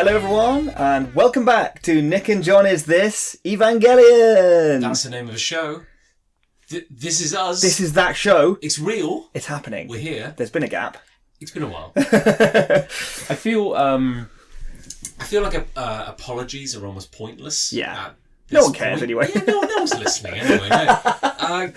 Hello everyone, and welcome back to Nick and John Is This Evangelion? That's the name of a show. This is us. This is that show. It's real. It's happening. We're here. There's been a gap. It's been a while. I feel like apologies are almost pointless. Yeah. No one cares anyway. Yeah, no one's listening anyway. No.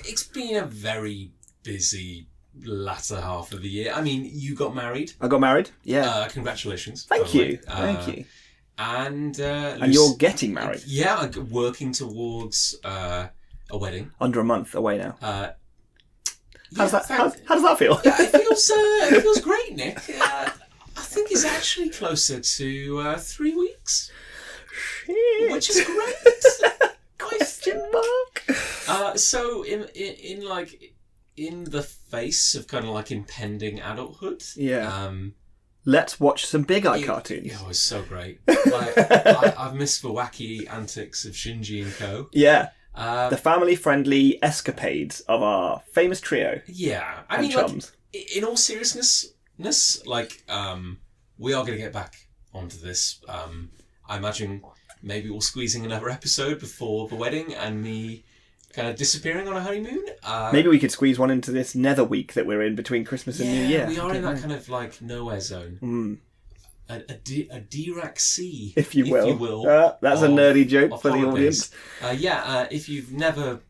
It's been a very busy latter half of the year. I mean, you got married. I got married. Yeah. Congratulations. Thank you. Thank you. And you're getting married. Yeah, I'm working towards a wedding. Under a month away now. Yeah, how does that feel? Yeah, it feels great, Nick. I think it's actually closer to 3 weeks. Shit. Which is great. Question mark. So in the face of kind of like impending adulthood. Yeah. Let's watch some Big Eye cartoons. Oh, it's so great. I've missed the wacky antics of Shinji and Co. Yeah. The family-friendly escapades of our famous trio. Yeah. I mean, chums. In all seriousness, we are going to get back onto this. I imagine maybe we're squeezing another episode before the wedding and me kind of disappearing on a honeymoon. Maybe we could squeeze one into this nether week that we're in between Christmas and New Year. We are in that kind of like nowhere zone. A Dirac Sea, if you will. That's a nerdy joke for the audience. If you've never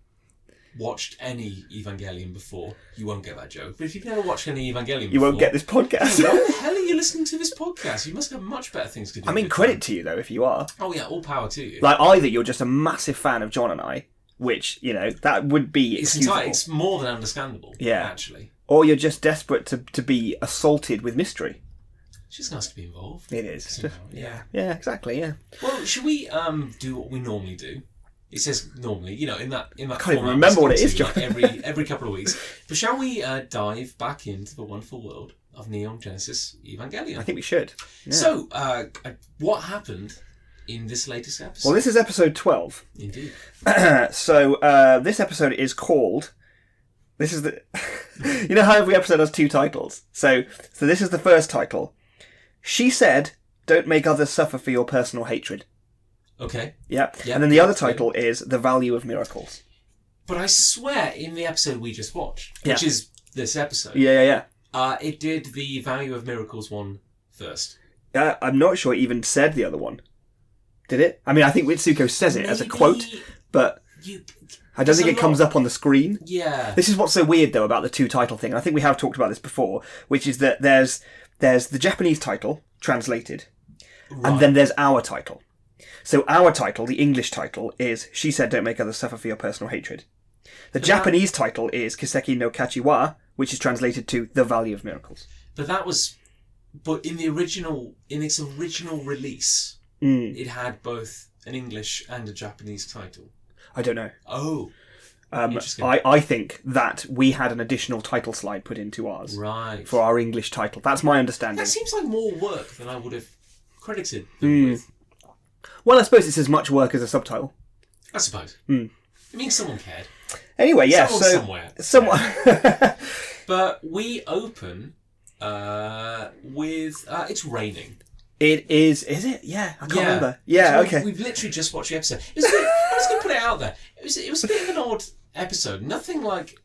watched any Evangelion before, you won't get that joke. But if you've never watched any Evangelion before, you won't get this podcast. Why the hell are you listening to this podcast? You must have much better things to do. I mean, credit to you though if you are. Oh yeah, all power to you. Like either you're just a massive fan of John and I, which that would be excusable. It's more than understandable. Yeah, actually. Or you're just desperate to be assaulted with mystery. It's just nice to be involved. It is. Somehow, yeah. Yeah, exactly, yeah. Well, should we do what we normally do? It says normally, in that I can't even remember what it is, John. Like every couple of weeks. But shall we dive back into the wonderful world of Neon Genesis Evangelion? I think we should. Yeah. So, what happened in this latest episode? Well, this is episode 12. Indeed. So, this episode is called... This is the... You know how every episode has two titles? So this is the first title. She said, "Don't make others suffer for your personal hatred." Okay. Yeah. And then the other title is "The Value of Miracles." But I swear, in the episode we just watched, which is this episode, it did the Value of Miracles one first. I'm not sure it even said the other one. Did it? I mean, I think Ritsuko says it as a quote, but I don't think it comes up on the screen. Yeah. This is what's so weird, though, about the two title thing. I think we have talked about this before, which is that there's the Japanese title, translated, and then there's our title. So our title, the English title, is "She Said Don't Make Others Suffer for Your Personal Hatred." The Japanese title is "Kiseki no Kachi wa," which is translated to "The Value of Miracles." But in its original release, it had both an English and a Japanese title. I don't know. Oh. I think that we had an additional title slide put into ours. Right. For our English title. That's my understanding. That seems like more work than I would have credited them with. Well, I suppose it's as much work as a subtitle. I suppose. It means someone cared. Anyway, yeah. Somewhere. But we open with it's raining. It is it? Yeah, I can't remember. Yeah, so okay. We've literally just watched the episode. I'm just going to put it out there. It was a bit of an odd episode. Nothing like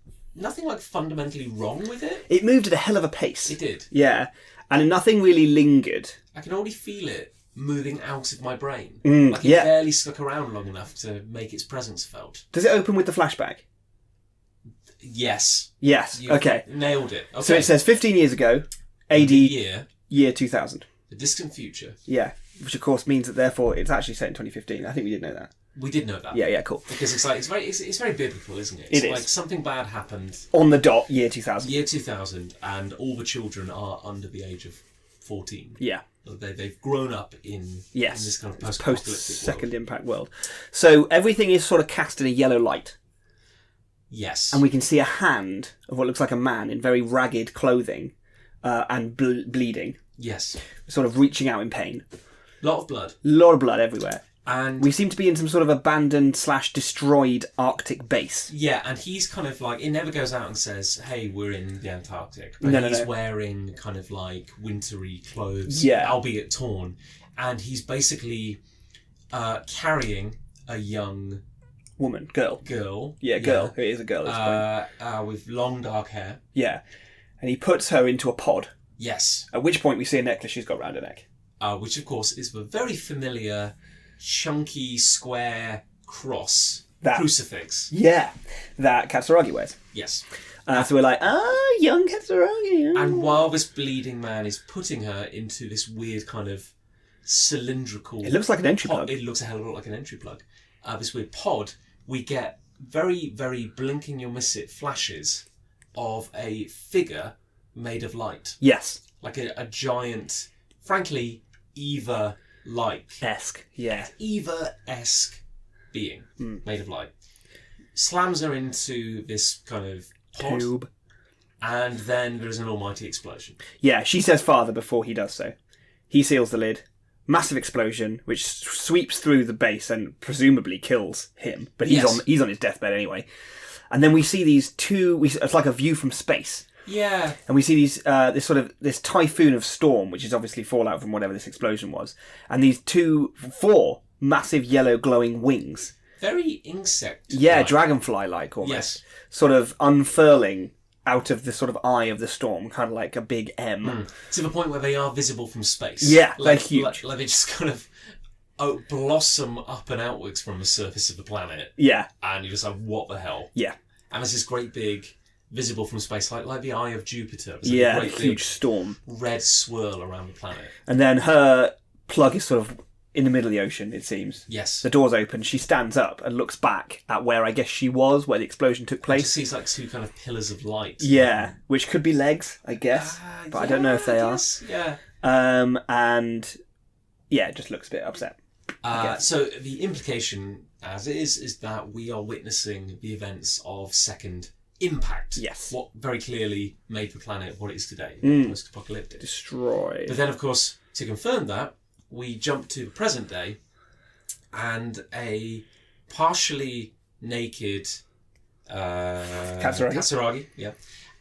fundamentally wrong with it. It moved at a hell of a pace. It did. Yeah, and nothing really lingered. I can already feel it moving out of my brain. It barely stuck around long enough to make its presence felt. Does it open with the flashback? Yes. Okay. Nailed it. Okay. So it says 15 years ago, AD year 2000. The distant future. Yeah, which of course means that therefore it's actually set in 2015. I think we did know that. We did know that. Yeah, cool. Because it's very biblical, isn't it? It's like something bad happened on the dot, year 2000. Year 2000, and all the children are under the age of 14. Yeah. They've grown up in this kind of post Second Impact world. So everything is sort of cast in a yellow light. Yes. And we can see a hand of what looks like a man in very ragged clothing and bleeding. Yes. Sort of reaching out in pain. Lot of blood. A lot of blood everywhere. And we seem to be in some sort of abandoned / destroyed Arctic base. yeah, and he's kind of like, it never goes out and says, hey, we're in the Antarctic. But No, he's no. wearing kind of like wintry clothes, Yeah. albeit torn. And he's basically carrying a young Girl. Yeah, girl. It is a girl at this point. with long dark hair. Yeah. And he puts her into a pod. Yes. At which point we see a necklace she's got round her neck. Which, of course, is the very familiar chunky square cross crucifix. Yeah. That Katsuragi wears. Yes. So we're like, young Katsuragi. And while this bleeding man is putting her into this weird kind of cylindrical... It looks like an entry pod, plug. it looks a hell of a lot like an entry plug. This weird pod, we get very, very blinking you'll miss it flashes of a figure made of light. Yes. Like a giant, frankly, Eva-like. Esque, yeah. Eva-esque being made of light. Slams her into this kind of pod, Tube. and then there's an almighty explosion. Yeah, she says father before he does so. He seals the lid. Massive explosion, which sweeps through the base and presumably kills him. But he's on his deathbed anyway. And then we see these two... It's like a view from space. Yeah. And we see these this typhoon of storm, which is obviously fallout from whatever this explosion was. And these 4 massive yellow glowing wings. Very insect. Yeah, dragonfly-like almost. Yes. Sort of unfurling out of the sort of eye of the storm, kind of like a big M. To the point where they are visible from space. Yeah, like, they're huge. Like they just kind of blossom up and outwards from the surface of the planet. Yeah. And you're just like, what the hell? Yeah. And there's this great big, visible from space, like the eye of Jupiter. There's Yeah, a a great huge big storm. red swirl around the planet. And then her plug is sort of in the middle of the ocean, it seems. Yes. The door's open. She stands up and looks back at where I guess she was, where the explosion took place. Just sees like 2 kind of pillars of light. Yeah, which could be legs, I guess. But I don't know if they are. Yeah. And yeah, it just looks a bit upset. So the implication, as is that we are witnessing the events of Second Impact. Yes. What very clearly made the planet what it is today. Post-apocalyptic. Destroyed. But then, of course, to confirm that, we jump to the present day, and a partially naked Katsuragi, yeah.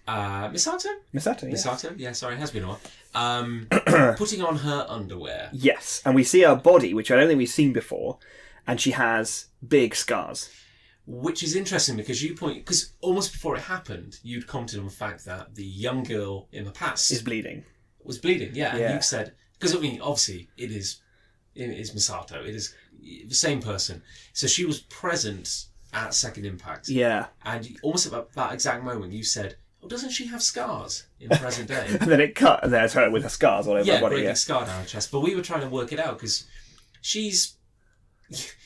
Misato? Misato, yeah. Misato, yeah, sorry, it has been a while. Putting on her underwear. Yes, and we see her body, which I don't think we've seen before, and she has big scars. Which is interesting because almost before it happened, you'd commented on the fact that the young girl in the past Is bleeding. was bleeding, yeah. Yeah. And you said, because I mean, obviously, it is Misato, it is the same person. So she was present at Second Impact. Yeah. And almost at that exact moment, you said, "Oh, doesn't she have scars in the present day?" And then it cut, and there's her with her scars all over her body. Great Yeah, big scar down her chest. But we were trying to work it out because she's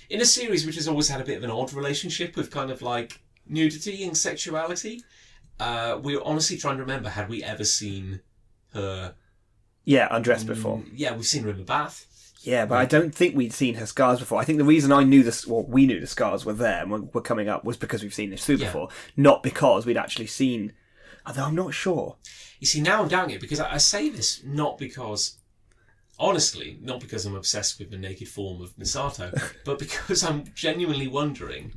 in a series which has always had a bit of an odd relationship with kind of like nudity and sexuality. We were honestly trying to remember, had we ever seen her... Yeah, undressed before. Yeah, we've seen her in the bath. Yeah, but I don't think we'd seen her scars before. I think the reason we knew the scars were there and were coming up was because we've seen this through before, not because we'd actually seen... Although I'm not sure. You see, now I'm doubting it, because I say this not because... Honestly, not because I'm obsessed with the naked form of Misato, but because I'm genuinely wondering,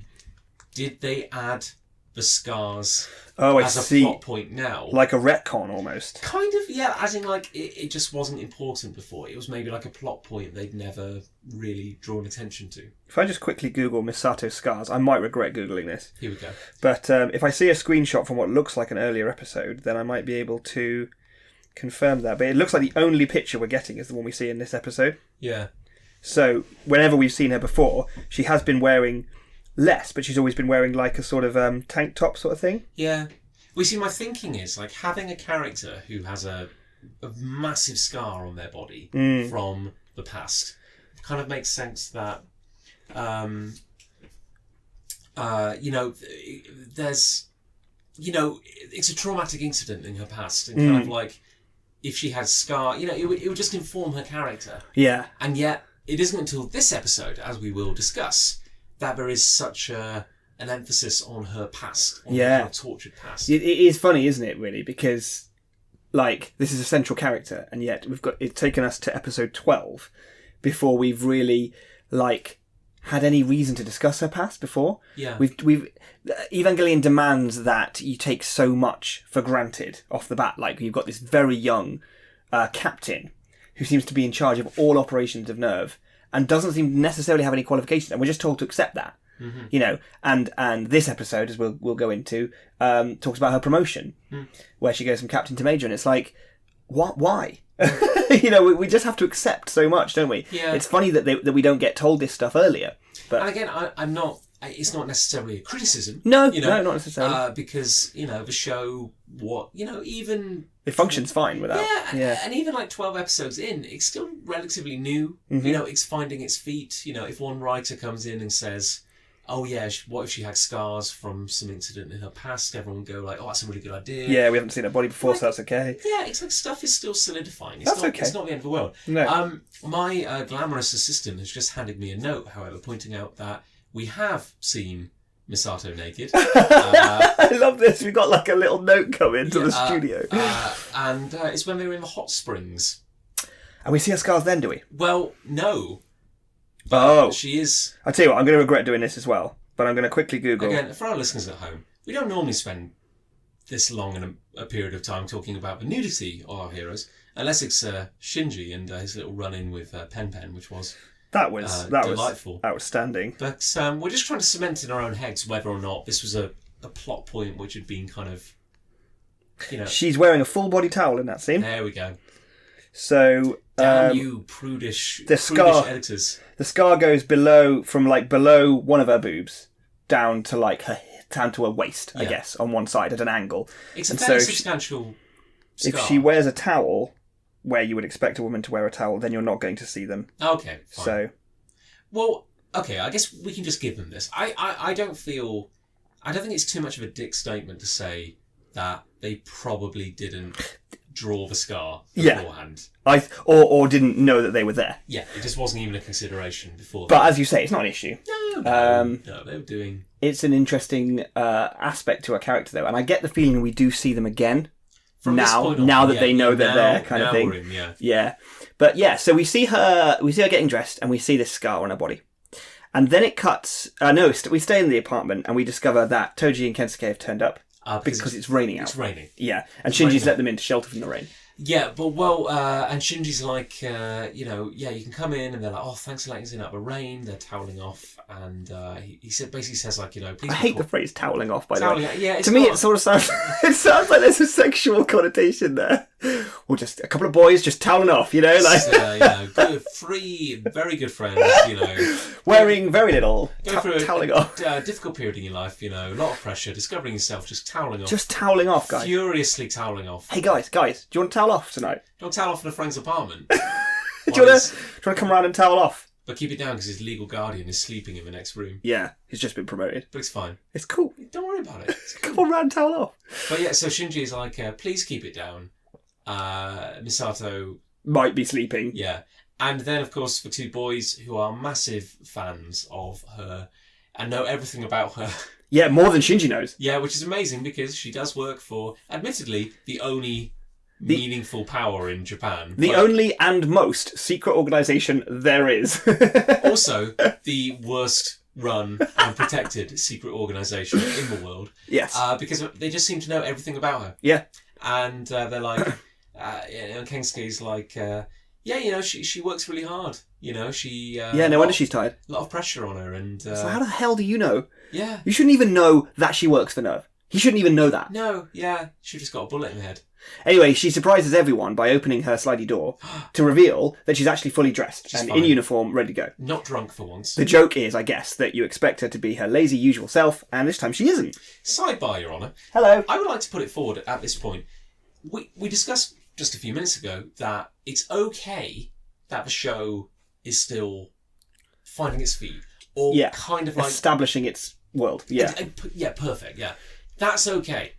did they add the scars as a plot point now? Like a retcon, almost. Kind of, yeah, as in like, it just wasn't important before. It was maybe like a plot point they'd never really drawn attention to. If I just quickly Google Misato's scars, I might regret Googling this. Here we go. But if I see a screenshot from what looks like an earlier episode, then I might be able to confirm that. But it looks like the only picture we're getting is the one we see in this episode. Yeah. So whenever we've seen her before, she has been wearing less, but she's always been wearing like a sort of tank top sort of thing. Yeah. Well, see, my thinking is like having a character who has a massive scar on their body from the past kind of makes sense that, there's, it's a traumatic incident in her past, and kind of like, if she had scar, it would just inform her character. Yeah. And yet, it isn't until this episode, as we will discuss, that there is such an emphasis on her past, on her tortured past. It is funny, isn't it, really? Because, like, this is a central character, and yet it's taken us to episode 12 before we've really, like, had any reason to discuss her past before. Yeah. We've Evangelion demands that you take so much for granted off the bat. Like, you've got this very young captain who seems to be in charge of all operations of Nerve and doesn't seem to necessarily have any qualifications, and we're just told to accept that. Mm-hmm. You know, and this episode, as we'll go into, talks about her promotion, where she goes from captain to major, and it's like, what? Why? You know, we just have to accept so much, don't we? Yeah. It's funny that we don't get told this stuff earlier. But and again, I'm not. It's not necessarily a criticism. No, you know, no, not necessarily. Because the show, even it functions fine without. Yeah, and even like 12 episodes in, it's still relatively new. Mm-hmm. It's finding its feet. If one writer comes in and says, "Oh yeah, what if she had scars from some incident in her past?" Everyone would go like, "Oh, that's a really good idea." Yeah, we haven't seen her body before, so that's okay. Yeah, it's like stuff is still solidifying. That's okay. It's not the end of the world. No. My glamorous assistant has just handed me a note, however, pointing out that we have seen Misato naked. I love this. We've got like a little note coming to the studio. And it's when they were in the hot springs. And we see her scars then, do we? Well, no. Oh. She is... I'll tell you what, I'm going to regret doing this as well. But I'm going to quickly Google... Again, for our listeners at home, we don't normally spend this long in a period of time talking about the nudity of our heroes, unless it's Shinji and his little run-in with Pen Pen, which was... That was delightful. Outstanding. But we're just trying to cement in our own heads whether or not this was a plot point which had been kind of, She's wearing a full body towel in that scene. There we go. So... Damn you, prudish editors. The scar goes below one of her boobs down to her waist, I guess, on one side at an angle. It's a fairly substantial scar. If she wears a towel... where you would expect a woman to wear a towel, then you're not going to see them. Okay, fine. So, well, okay, I guess we can just give them this. I don't think it's too much of a dick statement to say that they probably didn't draw the scar beforehand. Or didn't know that they were there. Yeah, it just wasn't even a consideration before. But as you say, it's not an issue. No, they were doing... It's an interesting aspect to a character, though, and I get the feeling we do see them again. Now that they know they're there, kind of thing. Yeah. But yeah, so we see her getting dressed, and we see this scar on her body. And then it cuts... we stay in the apartment, and we discover that Toji and Kensuke have turned up because it's raining out. It's raining. Yeah, and Shinji's let them in to shelter from the rain. Yeah, but and Shinji's like, you can come in, and they're like, oh, thanks for letting us in out of the rain. They're toweling off, and he basically says like, please. I hate the phrase "toweling off." By the way, yeah, to me it sort of sounds. It sounds like there's a sexual connotation there. Or just a couple of boys just toweling off, good, three very good friends, wearing very little, go through toweling off. Difficult period in your life, a lot of pressure, discovering yourself, just toweling off. Just toweling off, guys. Furiously toweling off. Hey guys, do you want to towel off tonight? Do you want to towel off in a friend's apartment? do you want to come around and towel off? But keep it down because his legal guardian is sleeping in the next room. Yeah, he's just been promoted. But it's fine. It's cool. Don't worry about it. Come around and towel off. But yeah, so Shinji is like, please keep it down. Misato might be sleeping. Yeah. And then, of course, the two boys who are massive fans of her and know everything about her. Yeah, more than Shinji knows. Yeah, which is amazing because she does work for, admittedly, the only meaningful power in Japan. The only and most secret organisation there is. Also, the worst run and protected secret organisation in the world. Yes. Because they just seem to know everything about her. Yeah. And they're like, and Kensuke's like, she works really hard. No wonder she's tired. A lot of pressure on her. And so how the hell do you know? Yeah. You shouldn't even know that she works for Nerve. He shouldn't even know that. No, yeah. She just got a bullet in the head. Anyway, she surprises everyone by opening her slidey door to reveal that she's actually fully dressed and in uniform, ready to go. Not drunk for once. The joke is, I guess, that you expect her to be her lazy usual self, and this time she isn't. Sidebar, Your Honour. Hello. I would like to put it forward at this point. We discussed just a few minutes ago that it's okay that the show is still finding its feet. Or kind of like... establishing its world. Yeah. Yeah, perfect, yeah. That's okay.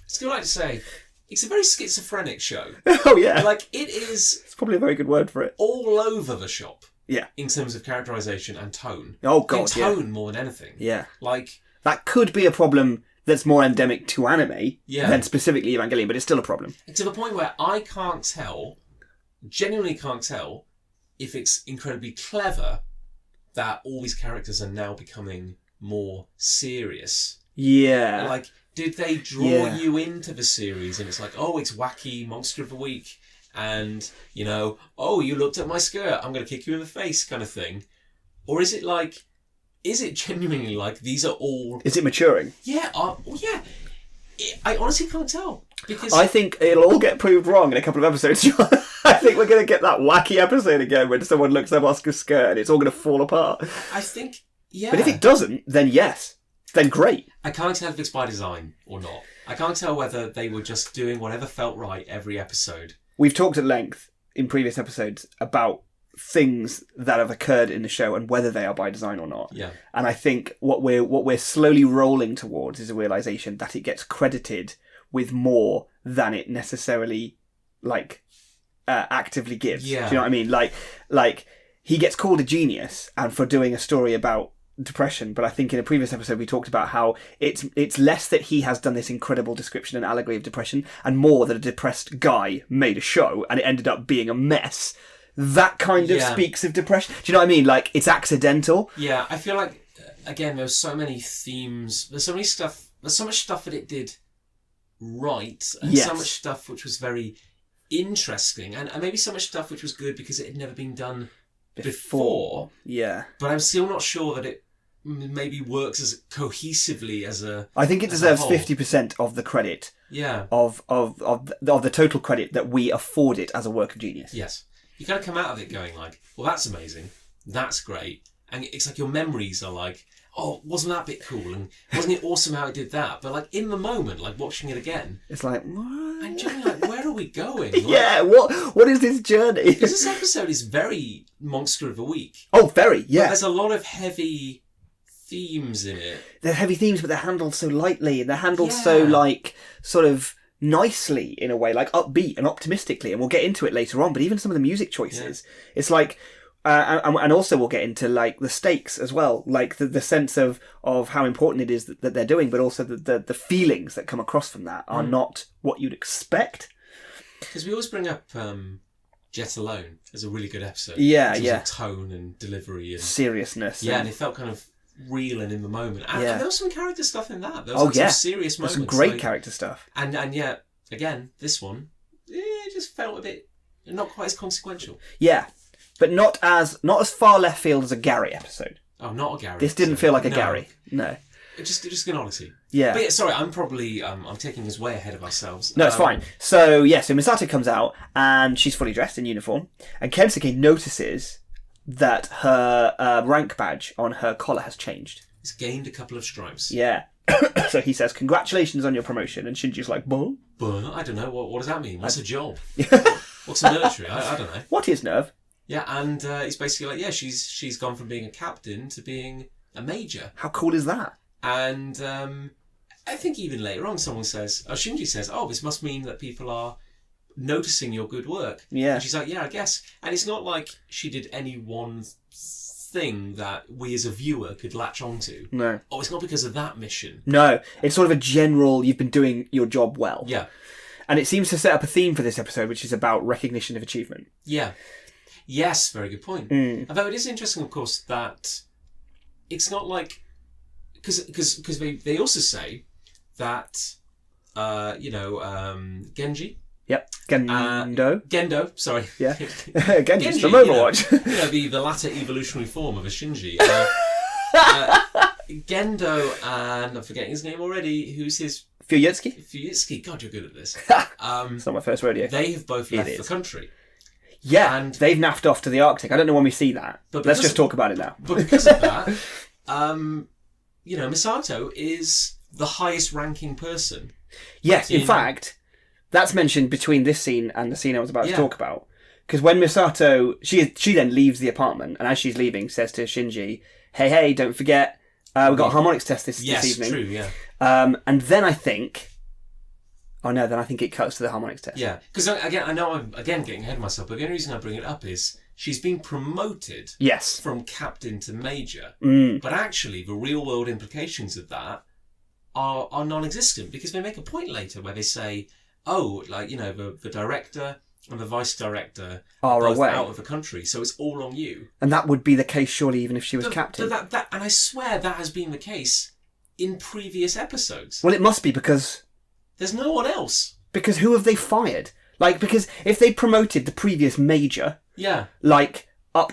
It's good like to say... It's a very schizophrenic show. Oh, yeah. Like, it is... It's probably a very good word for it. All over the shop. Yeah. In terms of characterisation and tone. Oh, God, tone more than anything. Yeah. Like... That could be a problem that's more endemic to anime than specifically Evangelion, but it's still a problem. To the point where I genuinely can't tell, if it's incredibly clever that all these characters are now becoming more serious. Yeah. Like, did they draw you into the series and it's like, oh, it's wacky Monster of the Week and, you know, oh, you looked at my skirt, I'm going to kick you in the face kind of thing? Or is it like, is it genuinely like these are all... Is it maturing? Yeah, yeah. I honestly can't tell. Because I think it'll all get proved wrong in a couple of episodes. I think we're going to get that wacky episode again when someone looks at Oscar's skirt and it's all going to fall apart. I think, yeah. But if it doesn't, then yes. Then great. I can't tell if it's by design or not. I can't tell whether they were just doing whatever felt right every episode. We've talked at length in previous episodes about things that have occurred in the show and whether they are by design or not. Yeah. And I think what we're slowly rolling towards is a realization that it gets credited with more than it necessarily actively gives. Yeah. Do you know what I mean? Like he gets called a genius and for doing a story about depression, but I think in a previous episode we talked about how it's less that he has done this incredible description and allegory of depression and more that a depressed guy made a show and it ended up being a mess. That kind of speaks of depression. Do you know what I mean? Like, it's accidental. Yeah, I feel like, again, there's so many themes, there's so much stuff that it did right and so much stuff which was very interesting and maybe so much stuff which was good because it had never been done before. Yeah. But I'm still not sure that it maybe works as cohesively as a... I think it deserves 50% of the credit. Yeah. Of the total credit that we afford it as a work of genius. Yes. You kind of come out of it going like, well, that's amazing. That's great. And it's like your memories are like, oh, wasn't that bit cool? And wasn't it awesome how it did that? But like in the moment, like watching it again... It's like, what? And generally like, where are we going? Like, yeah, what is this journey? Because this episode is very Monster of the Week. Oh, very, yeah. But there's a lot of heavy themes in it. They're heavy themes, but they're handled so lightly. And they're handled so, like, sort of nicely in a way, like upbeat and optimistically. And we'll get into it later on. But even some of the music choices, it's like... and also we'll get into like the stakes as well, like the sense of how important it is that they're doing, but also the feelings that come across from that are not what you'd expect. Because we always bring up Jet Alone as a really good episode. Yeah, yeah. Tone and delivery and seriousness. Yeah, and it felt kind of real and in the moment. And there was some character stuff in that. There was some serious moments. There's some great character stuff. And yet, again, this one, it just felt a bit not quite as consequential. Yeah. But not as far left field as a Gary episode. Oh, not a Gary. This didn't feel like a Gary. No. Just an oddity. Yeah. But yeah, sorry, I'm probably I'm taking us way ahead of ourselves. No, it's fine. So Misato comes out and she's fully dressed in uniform, and Kensuke notices that her rank badge on her collar has changed. It's gained a couple of stripes. Yeah. So he says, "Congratulations on your promotion," and Shinji's like, "Bull? I don't know. What does that mean? What's a job? What's the military? I don't know. What is nerve?" Yeah, and he's basically like, she's gone from being a captain to being a major. How cool is that? And I think even later on someone says, Shinji says, oh, this must mean that people are noticing your good work. Yeah. And she's like, yeah, I guess. And it's not like she did any one thing that we as a viewer could latch onto. No. Oh, it's not because of that mission. No, it's sort of a general, you've been doing your job well. Yeah. And it seems to set up a theme for this episode, which is about recognition of achievement. Yeah. Yes, very good point. Although it is interesting, of course, that it's not like... Because they also say that, Genji... Yep. Gendo, sorry. Yeah. Genji's from Overwatch. The latter evolutionary form of a Shinji. Gendo and... I'm forgetting his name already. Who's his... Fuyutsuki. God, you're good at this. It's not my first rodeo. They have both left the country. Yeah, and they've naffed off to the Arctic. I don't know when we see that. But let's just talk about it now. But because of that, Misato is the highest ranking person. Yes, in fact, that's mentioned between this scene and the scene I was about to talk about. Because when Misato, she then leaves the apartment, and as she's leaving, says to Shinji, hey, don't forget, we've got a harmonics test this evening. Yes, true, yeah. And then I think... Oh no, then I think it cuts to the harmonics test. Yeah, because again, I know I'm getting ahead of myself, but the only reason I bring it up is she's been promoted from captain to major, but actually the real world implications of that are non-existent, because they make a point later where they say, the director and the vice director are both away. out of the country, so it's all on you. And that would be the case, surely, even if she was captain. That, and I swear that has been the case in previous episodes. Well, it must be because There's no one else. Because who have they fired? Like, because if they promoted the previous major, Yeah. like up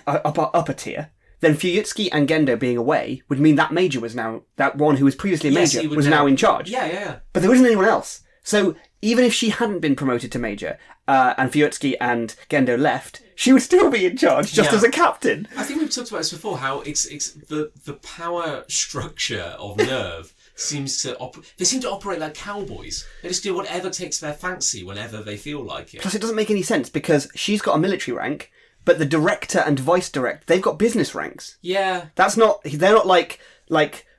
a tier, then Fuyutsuki and Gendo being away would mean that major was now, that one who was previously a major was now in charge. Yeah. But there wasn't anyone else. So even if she hadn't been promoted to major, and Fuyutsuki and Gendo left, she would still be in charge just as a captain. I think we've talked about this before, how it's the power structure of Nerve seems to they seem to operate like cowboys. They just do whatever takes their fancy whenever they feel like it. Plus it doesn't make any sense because she's got a military rank, but the director and vice director, they've got business ranks. Yeah. They're not like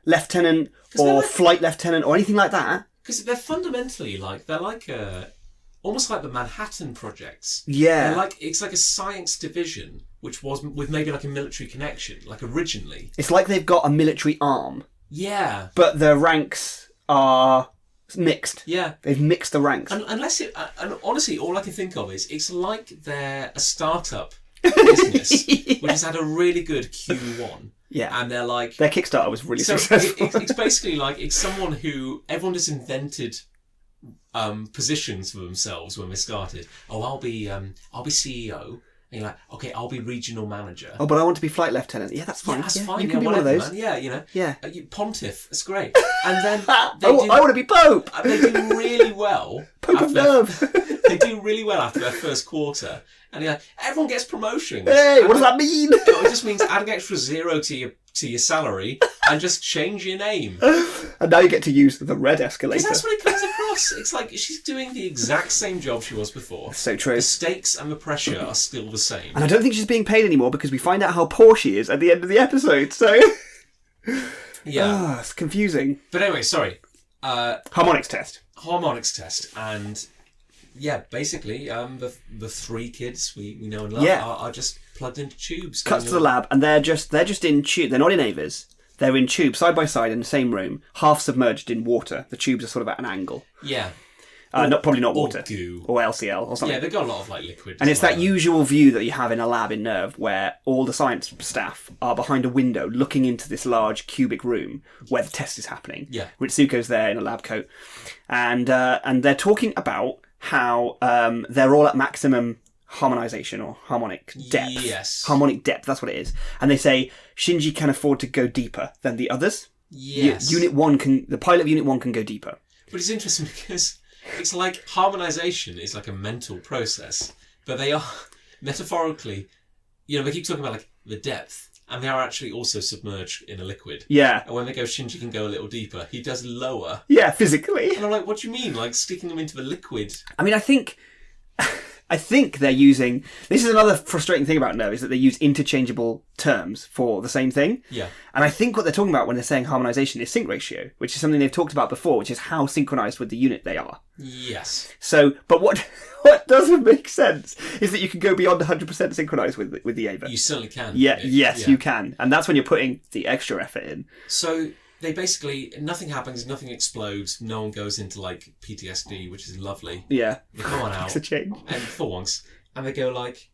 lieutenant or flight lieutenant or anything like that. Because they're fundamentally they're like almost like the Manhattan Projects. Yeah. It's like a science division, which was with maybe like a military connection, like originally. It's like they've got a military arm. Yeah. But the ranks are mixed. Yeah. They've mixed the ranks. And honestly, all I can think of is it's like they're a startup business which has had a really good Q1. Yeah. And they're like... Their Kickstarter was really successful. It's basically like it's someone who... Everyone has invented positions for themselves when they started. Oh, I'll be CEO. And you're like, okay, I'll be regional manager. Oh, but I want to be flight lieutenant. Yeah, that's fine. Yeah, that's fine. You can be one of those. Man. Yeah, you know. Yeah. Pontiff. That's great. And then I want to be Pope. They do really well. Pope of Nerve. They do really well after their first quarter. And you're like, everyone gets promotions. Hey, what does that mean? It just means add an extra 0 to your salary and just change your name. And now you get to use the red escalator. Because that's what it comes across. It's like she's doing the exact same job she was before. So true. The stakes and the pressure are still the same. And I don't think she's being paid anymore because we find out how poor she is at the end of the episode. So yeah, it's confusing. But anyway, sorry. Harmonics test. And yeah, basically, the three kids we know and love are just plugged into tubes. Cuts to the lab, and they're just in tube. They're not in Avas. They're in tubes side by side in the same room, half submerged in water. The tubes are sort of at an angle. Yeah. Probably not water. Or goo. Or LCL or something. Yeah, they've got a lot of liquid. And it's that usual view that you have in a lab in Nerve where all the science staff are behind a window looking into this large cubic room where the test is happening. Yeah. Ritsuko's there in a lab coat. And they're talking about how they're all at maximum harmonization or harmonic depth. Yes. Harmonic depth, that's what it is. And they say Shinji can afford to go deeper than the others. Yes. The pilot of Unit 1 can go deeper. But it's interesting because it's like harmonization is like a mental process, but they are metaphorically, they keep talking about like the depth, and they are actually also submerged in a liquid. Yeah. And when they go, Shinji can go a little deeper. He does lower. Yeah, physically. And I'm like, what do you mean? Like sticking them into the liquid? I mean, I think they're using... This is another frustrating thing about Nerve, is that they use interchangeable terms for the same thing. Yeah. And I think what they're talking about when they're saying harmonization is sync ratio, which is something they've talked about before, which is how synchronized with the unit they are. Yes. So, but what doesn't make sense is that you can go beyond 100% synchronized with the Ava. You certainly can. Yeah, yes, you can. And that's when you're putting the extra effort in. So... They basically, nothing happens, nothing explodes, no one goes into like PTSD, which is lovely. Yeah. They come on out. It's a change. And for once. And they go like,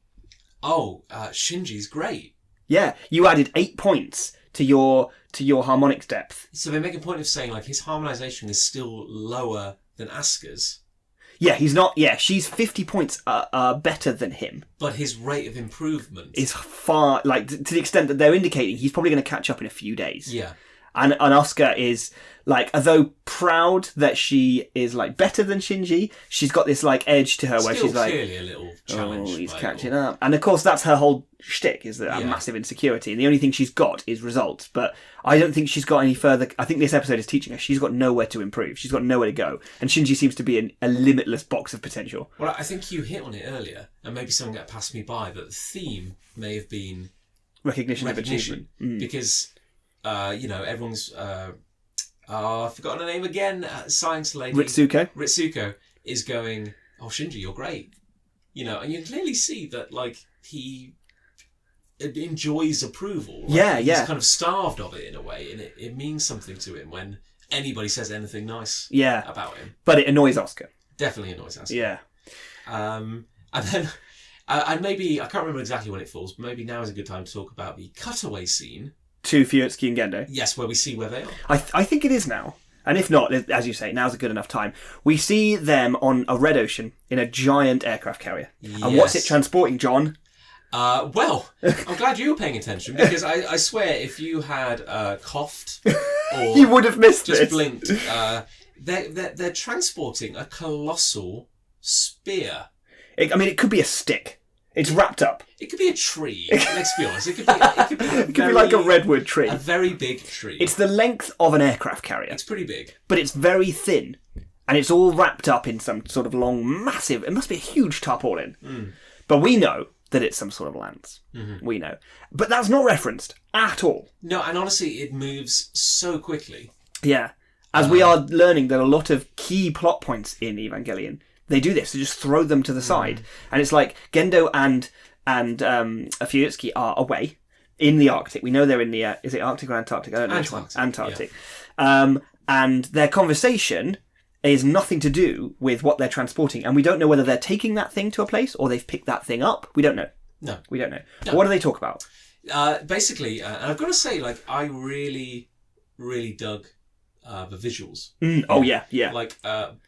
Shinji's great. Yeah, you added 8 points to your harmonics depth. So they make a point of saying like his harmonization is still lower than Asuka's. Yeah, he's not. Yeah, she's 50 points better than him. But his rate of improvement is far, like, to the extent that they're indicating he's probably going to catch up in a few days. Yeah. And Asuka is, like, although proud that she is, like, better than Shinji, she's got this, like, edge to her where she's like... clearly a little challenge. Oh, he's catching up. And, of course, that's her whole shtick, is that massive insecurity. And the only thing she's got is results. But I don't think she's got any further... I think this episode is teaching her she's got nowhere to improve. She's got nowhere to go. And Shinji seems to be a limitless box of potential. Well, I think you hit on it earlier, and maybe someone got passed me by, that the theme may have been... Recognition. Of achievement. Because... everyone's... I've forgotten her name again. Science lady. Ritsuko is going, oh, Shinji, you're great. And you can clearly see that, like, he enjoys approval. Like, he's kind of starved of it in a way, and it means something to him when anybody says anything nice about him. But it annoys Asuka. Definitely annoys Asuka. Yeah. And then, and maybe, I can't remember exactly when it falls, but maybe now is a good time to talk about the cutaway scene. To Fuyutsuki and Gendo. Yes, where we see where they are. I think it is now. And if not, as you say, now's a good enough time. We see them on a red ocean in a giant aircraft carrier. Yes. And what's it transporting, John? Well, I'm glad you were paying attention, because I swear if you had coughed or you would have missed just this. Blinked, they're transporting a colossal spear. It could be a stick. It's wrapped up. It could be a tree. Let's be honest. It could be like a redwood tree. A very big tree. It's the length of an aircraft carrier. It's pretty big. But it's very thin. And it's all wrapped up in some sort of long, massive... It must be a huge tarpaulin. But we know that it's some sort of lance. Mm-hmm. We know. But that's not referenced at all. No, and honestly, it moves so quickly. Yeah. As we are learning that a lot of key plot points in Evangelion... They do this. They just throw them to the side. And it's like Gendo and Fuyutsuki are away in the Arctic. We know they're in the... is it Arctic or Antarctic? I don't know which one. Antarctic. Yeah. And their conversation is nothing to do with what they're transporting. And we don't know whether they're taking that thing to a place or they've picked that thing up. We don't know. No. We don't know. No. What do they talk about? Basically, and I've got to say, like, I really, really dug the visuals. Oh, yeah, yeah. Like,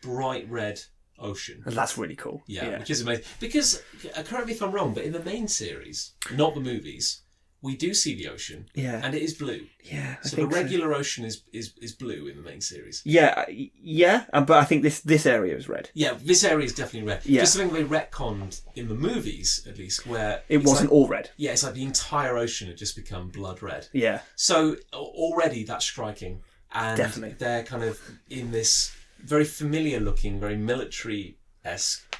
bright red... ocean. That's really cool. Yeah, which is amazing. Because, correct me if I'm wrong, but in the main series, not the movies, we do see the ocean. Yeah. And it is blue. Yeah. So the regular ocean is blue in the main series. Yeah, but I think this area is red. Yeah, this area is definitely red. Yeah. Just something they retconned in the movies, at least, where... It wasn't like, all red. Yeah, it's like the entire ocean had just become blood red. Yeah. So already that's striking. And definitely. They're kind of in this... very familiar looking, very military-esque,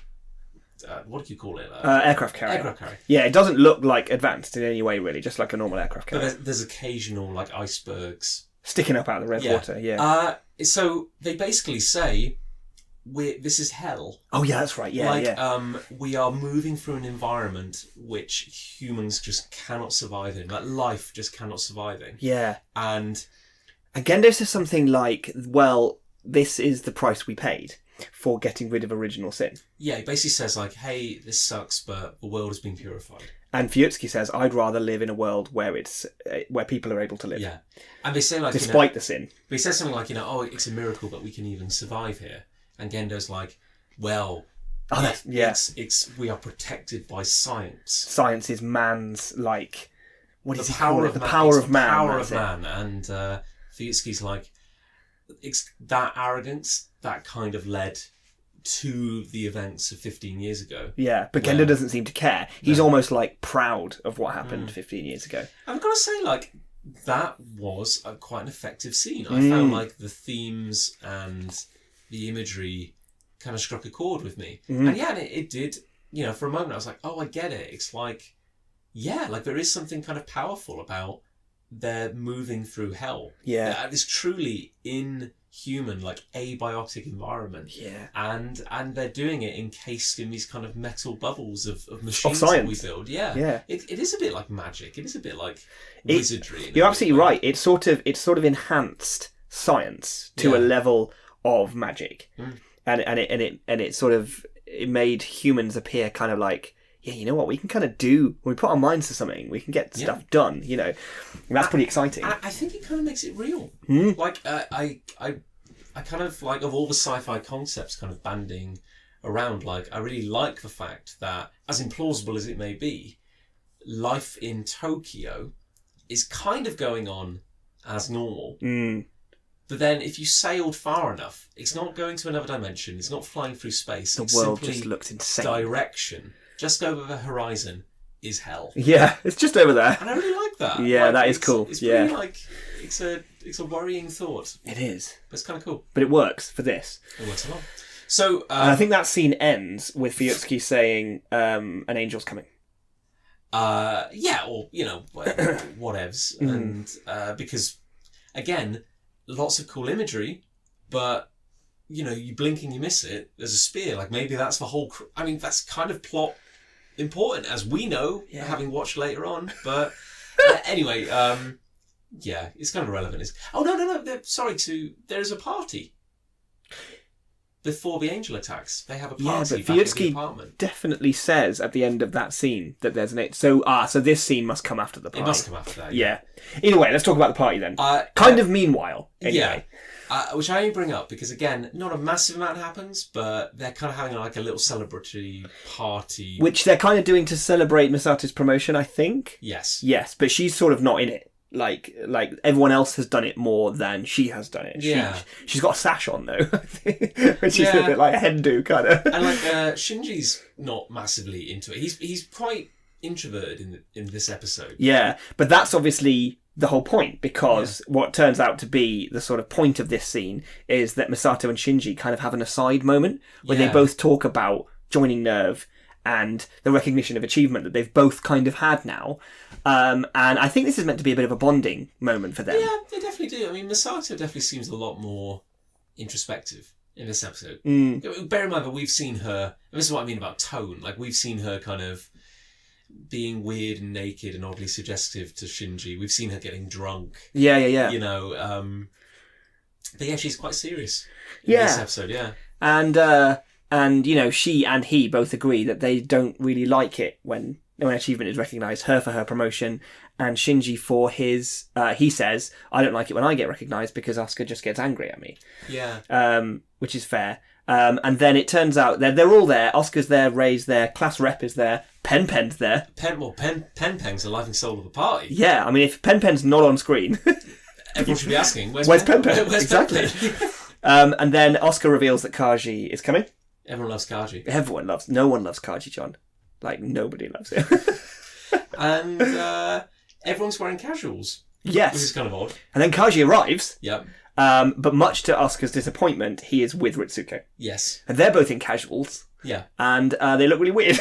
what do you call it? Aircraft carrier. Aircraft carrier. Yeah, it doesn't look like advanced in any way, really, just like a normal aircraft carrier. But there's occasional, like, icebergs. Sticking up out of the red water, yeah. So they basically say, this is hell. Oh, yeah, that's right, yeah, we are moving through an environment which humans just cannot survive in, like life just cannot survive in. Yeah. And Gendo says something like, well... this is the price we paid for getting rid of original sin. Yeah, he basically says, like, hey, this sucks, but the world has been purified. And Fuyutsuki says, I'd rather live in a world where where people are able to live. Yeah. And they say, like, despite the sin. But he says something like, oh, it's a miracle that we can even survive here. And Gendo's like, well, we are protected by science. Science is man's, like, what is the he power call it? of The man. power it's of man. The power of man. And Fuyutsuki's like, it's that arrogance that kind of led to the events of 15 years ago. Yeah, but Gendo doesn't seem to care. He's almost like proud of what happened 15 years ago. I've got to say, like, that was quite an effective scene. I found like the themes and the imagery kind of struck a chord with me. And yeah, it did, for a moment I was like, oh, I get it. It's like, yeah, like there is something kind of powerful about they're moving through hell. Yeah. This truly inhuman, like abiotic environment. Yeah. And they're doing it encased in these kind of metal bubbles of machines that we build. Yeah. Yeah. It is a bit like magic. It is a bit like wizardry. You're absolutely right. It's sort of enhanced science to a level of magic. And it made humans appear kind of like, yeah, you know what, we can kind of do, when we put our minds to something, we can get stuff done, And that's pretty exciting. I think it kind of makes it real. Like, I kind of, like, of all the sci-fi concepts kind of banding around, like, I really like the fact that, as implausible as it may be, life in Tokyo is kind of going on as normal. But then if you sailed far enough, it's not going to another dimension, it's not flying through space. The world just looks insane. Direction. Just over the horizon is hell. Yeah, it's just over there. And I really like that. Yeah, that is cool. It's really like, it's a worrying thought. It is. But it's kind of cool. But it works for this. It works a lot. So... and I think that scene ends with Fuyutsuki saying, an angel's coming. Yeah, or, whatevs. And because, again, lots of cool imagery, but... you blink and you miss it. There's a spear. Like, maybe that's the whole... that's kind of plot important, as we know, having watched later on. But anyway, it's kind of irrelevant. No. Sorry, there's a party. before the angel attacks. They have a Yeah, party but back at the Vyutsky apartment. definitely says at the end of that scene that there's an... So this scene must come after the party. It must come after that. Yeah. Either way, let's talk about the party then. Meanwhile, anyway. Yeah. Which I only bring up because, again, not a massive amount happens, but they're kind of having like a little celebratory party. Which they're kind of doing to celebrate Misato's promotion, I think. Yes. Yes, but she's sort of not in it. Like everyone else has done it more than she has done it. She's got a sash on, though, which is a bit like a hen do, kind of. And like Shinji's not massively into it. He's quite introverted in this episode. Yeah, but that's obviously the whole point, because what turns out to be the sort of point of this scene is that Misato and Shinji kind of have an aside moment where they both talk about joining Nerve and the recognition of achievement that they've both kind of had now. And I think this is meant to be a bit of a bonding moment for them. Yeah, they definitely do. I mean, Misato definitely seems a lot more introspective in this episode. Bear in mind that we've seen her, and this is what I mean about tone, like we've seen her kind of being weird and naked and oddly suggestive to Shinji. We've seen her getting drunk. Yeah. You know, but yeah, she's quite serious in this episode, And you know, she and he both agree that they don't really like it when achievement is recognised. Her for her promotion, and Shinji for his. He says, "I don't like it when I get recognised because Asuka just gets angry at me." Yeah. Which is fair. And then it turns out they're all there. Asuka's there, Rei's there, class rep is there, Pen's there. Pen's the life and soul of the party. Yeah, I mean, if Pen's not on screen, everyone should be asking, "Where's Pen? Where's Exactly. Pen?" And then Asuka reveals that Kaji is coming. Everyone loves Kaji. No one loves Kaji, John. Like, nobody loves him. And everyone's wearing casuals. Yes. Which is kind of odd. And then Kaji arrives. Yep. But much to Asuka's disappointment, he is with Ritsuko. Yes. And they're both in casuals. Yeah. And they look really weird.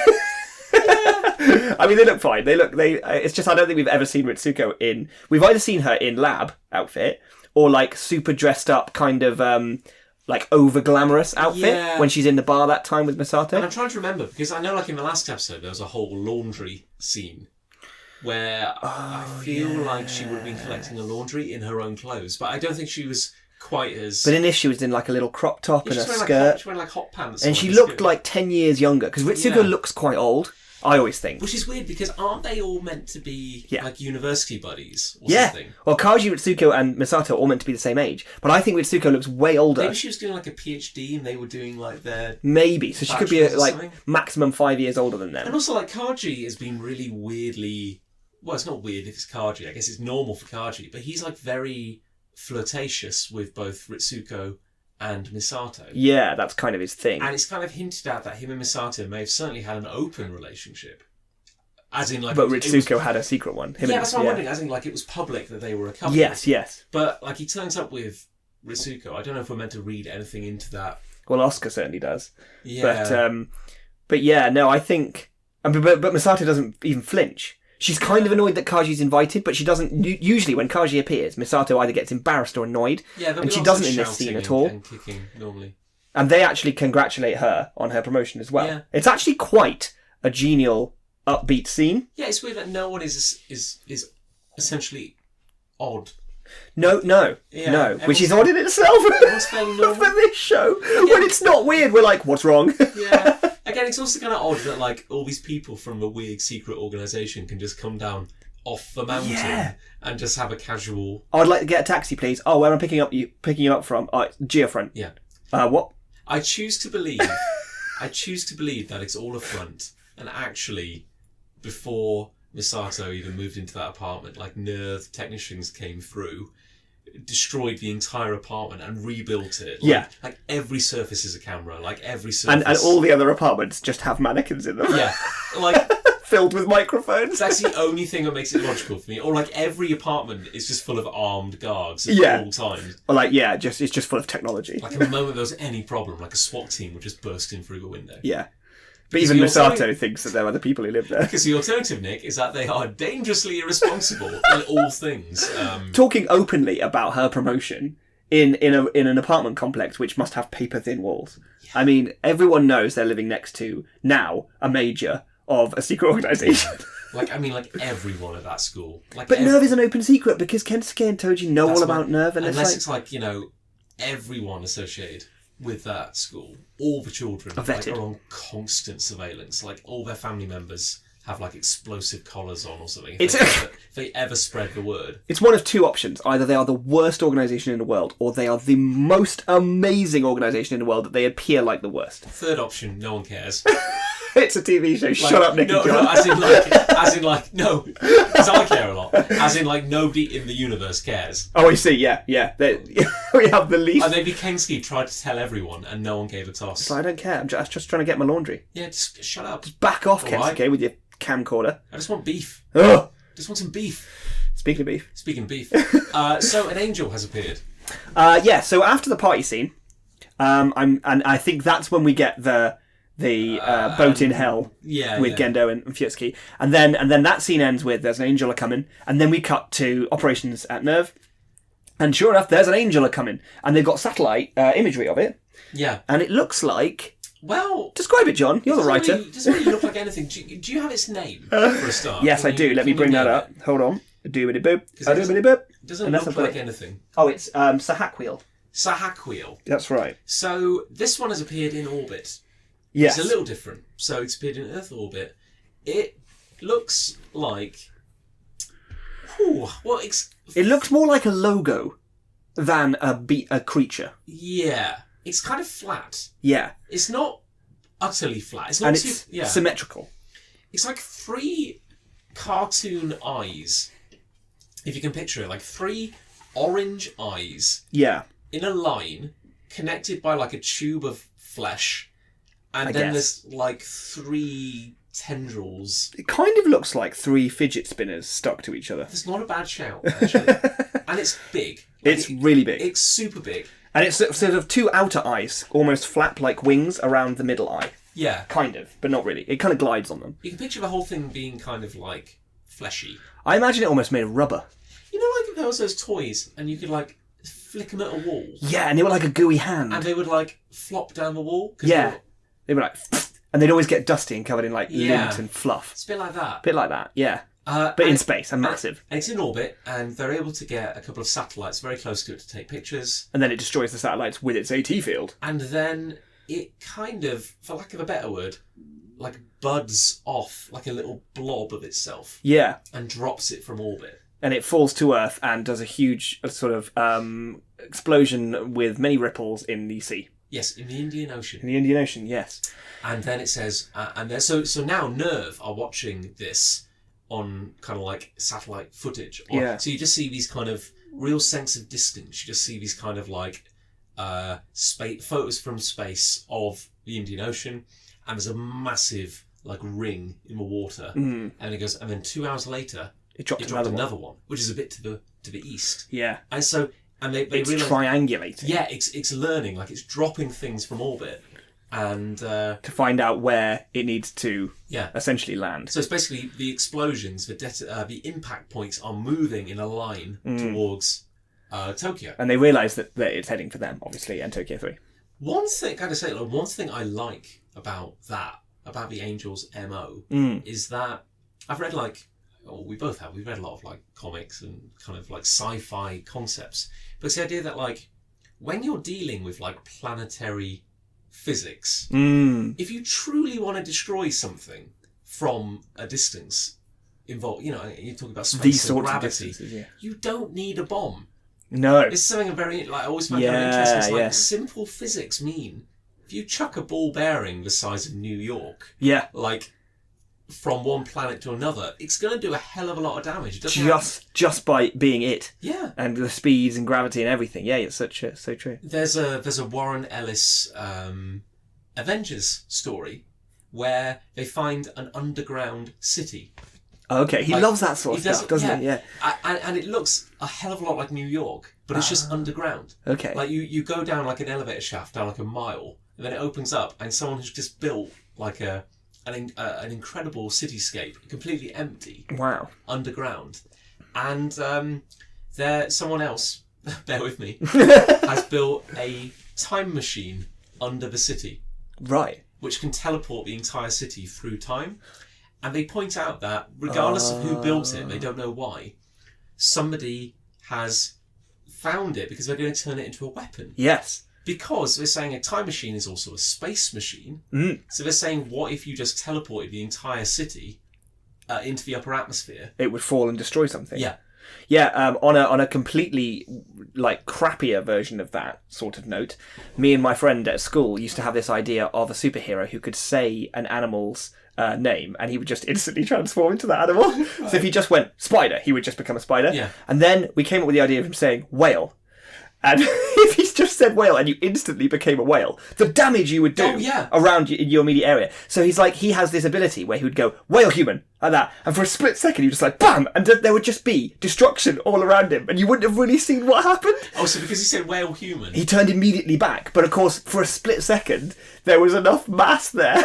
I mean, they look fine. It's just I don't think we've ever seen Ritsuko in... We've either seen her in lab outfit or, like, super dressed up kind of... like over glamorous outfit when she's in the bar that time with Misato. And I'm trying to remember because I know, like in the last episode, there was a whole laundry scene where I feel like she would have been collecting her laundry in her own clothes, but I don't think she was quite as. But in this, she was in like a little crop top and a skirt. She wearing like hot pants, and she looked like 10 years younger because Ritsuko looks quite old. I always think. Which is weird because aren't they all meant to be like university buddies or something? Well, Kaji, Ritsuko and Misato are all meant to be the same age. But I think Ritsuko looks way older. Maybe she was doing like a PhD and they were doing like their... Maybe. So she could be like maximum 5 years older than them. And also like Kaji has been really weirdly... Well, it's not weird if it's Kaji. I guess it's normal for Kaji. But he's like very flirtatious with both Ritsuko and Misato. Yeah, that's kind of his thing. And it's kind of hinted at that him and Misato may have certainly had an open relationship. As in, like... But Ritsuko had a secret one. That's what I'm wondering. As in, like, it was public that they were a couple. Yes. But, like, he turns up with Ritsuko. I don't know if we're meant to read anything into that. Well, Asuka certainly does. Yeah. But yeah, no, I think... But Misato doesn't even flinch. She's kind of annoyed that Kaji's invited, but she doesn't... Usually when Kaji appears, Misato either gets embarrassed or annoyed. Yeah, and she doesn't in this scene at all. And kicking, normally. And they actually congratulate her on her promotion as well. Yeah. It's actually quite a genial, upbeat scene. Yeah, it's weird that no one is essentially odd. No. Which is odd in itself for this show. When it's not weird, we're like, what's wrong? Yeah. Again, it's also kind of odd that like all these people from a weird secret organisation can just come down off the mountain and just have a casual... I'd like to get a taxi, please. Oh, where am I picking you up from? Geofront. Yeah. What? I choose to believe that it's all a front, and actually, before Misato even moved into that apartment, like Nerve technicians came through, destroyed the entire apartment and rebuilt it. Like every surface is a camera. Like every surface. And all the other apartments just have mannequins in them. Yeah. Like filled with microphones. That's the only thing that makes it logical for me. Or like every apartment is just full of armed guards at all times. Or like it's just full of technology. Like the moment there was any problem, like a SWAT team would just burst in through the window. Yeah. But even Misato thinks that there are other people who live there. Because the alternative, Nick, is that they are dangerously irresponsible in all things. Talking openly about her promotion in an apartment complex which must have paper-thin walls. Yeah. I mean, everyone knows they're living next to, now, a major of a secret organisation. Like everyone at that school. But Nerve is an open secret because Kensuke and Toji know all about Nerve. Unless it's like, everyone associated with that school, all the children vetted. are on constant surveillance. Like all their family members have like explosive collars on or something. If they ever spread the word. It's one of two options. Either they are the worst organisation in the world, or they are the most amazing organisation in the world that they appear like the worst. Third option, no one cares. It's a TV show. Shut up, Nick. No, as in like, no, because I care a lot. As in, like, nobody in the universe cares. Oh, I see. Yeah. We have the least. And maybe Kensky tried to tell everyone, and no one gave a toss. So I don't care. I'm just trying to get my laundry. Yeah, just shut up. Just back off, All Kensuke, right. with your camcorder. I just want beef. Ugh. Just want some beef. Speaking of beef. Speaking of beef. So an angel has appeared. Yeah. So after the party scene, I think that's when we get the boat in hell with Gendo and Fuyutsuki, and then that scene ends with there's an angel a coming, and then we cut to operations at Nerve, and sure enough there's an angel a coming, and they've got satellite imagery of it, and it looks like, well, describe it, John, you're the writer. It doesn't really look like anything. Do you have its name for a start? Yes, I do. Let me bring that up. Hold on. Doobity-boop. It doesn't look like anything. Oh, it's Sahakweil. Sahakweil. That's right. So this one has appeared in orbit. Yes. It's a little different. So it's appeared in Earth orbit. It looks like... It looks more like a logo than a creature. Yeah. It's kind of flat. Yeah. It's not utterly flat. It's not and it's symmetrical. It's like 3 cartoon eyes. If you can picture it, like 3 orange eyes. Yeah. In a line, connected by like a tube of flesh. And then there's like 3 tendrils. It kind of looks like 3 fidget spinners stuck to each other. That's not a bad shout, actually. And it's big. Like it's really big. It's super big. And it's sort of 2 outer eyes, almost flap like wings around the middle eye. Yeah. Kind of, but not really. It kind of glides on them. You can picture the whole thing being kind of like fleshy. I imagine it almost made of rubber. You know, like if there was those toys and you could like flick them at a wall. Yeah, and they were like a gooey hand. And they would like flop down the wall. Yeah. They were like, and they'd always get dusty and covered in like lint and fluff. It's a bit like that. Bit like that, yeah. But in space, and massive. And it's in orbit, and they're able to get a couple of satellites very close to it to take pictures. And then it destroys the satellites with its AT field. And then it kind of, for lack of a better word, like buds off like a little blob of itself. Yeah. And drops it from orbit. And it falls to Earth and does a huge sort of explosion with many ripples in the sea. Yes, in the Indian Ocean. In the Indian Ocean, yes. And then it says, so now Nerve are watching this on kind of like satellite footage. So you just see these kind of real sense of distance. You just see these kind of like photos from space of the Indian Ocean, and there's a massive like ring in the water, and it goes, and then 2 hours later it dropped another one, which is a bit to the east. Yeah, and so they it's realize, triangulating. Yeah, it's learning, like it's dropping things from orbit, and to find out where it needs to essentially land. So it's basically the explosions, the impact points are moving in a line towards Tokyo, and they realise that it's heading for them, obviously, and Tokyo 3. One thing I like about the Angels' MO is that I've read we've read a lot of like comics and kind of like sci-fi concepts, but it's the idea that like when you're dealing with like planetary physics, if you truly want to destroy something from a distance, you're talking about space and gravity, you don't need a bomb. No, it's something I always find very interesting. It's like simple physics mean if you chuck a ball bearing the size of New York, like from one planet to another, it's going to do a hell of a lot of damage. Just by being it. Yeah. And the speeds and gravity and everything. Yeah, it's so true. There's a Warren Ellis Avengers story where they find an underground city. Okay, he loves that sort of stuff, doesn't he? Yeah. And it looks a hell of a lot like New York, but it's just underground. Okay. Like you go down like an elevator shaft down like a mile, and then it opens up, and someone has just built like an incredible cityscape, completely empty. Wow. Underground, and someone else, bear with me, has built a time machine under the city. Right. Which can teleport the entire city through time. And they point out that, regardless of who built it, they don't know why, somebody has found it because they're going to turn it into a weapon. Yes. Because they're saying a time machine is also a space machine. So they're saying, what if you just teleported the entire city into the upper atmosphere? It would fall and destroy something. Yeah. Yeah, on a completely like crappier version of that sort of note, me and my friend at school used to have this idea of a superhero who could say an animal's name and he would just instantly transform into that animal. Right. So if he just went spider, he would just become a spider. Yeah. And then we came up with the idea of him saying whale. And if he's just said whale and you instantly became a whale, the damage you would do around you in your immediate area. So he has this ability where he would go, whale human, like that. And for a split second, he was just like, bam! And there would just be destruction all around him. And you wouldn't have really seen what happened. Oh, so because he said whale human. He turned immediately back. But of course, for a split second, there was enough mass there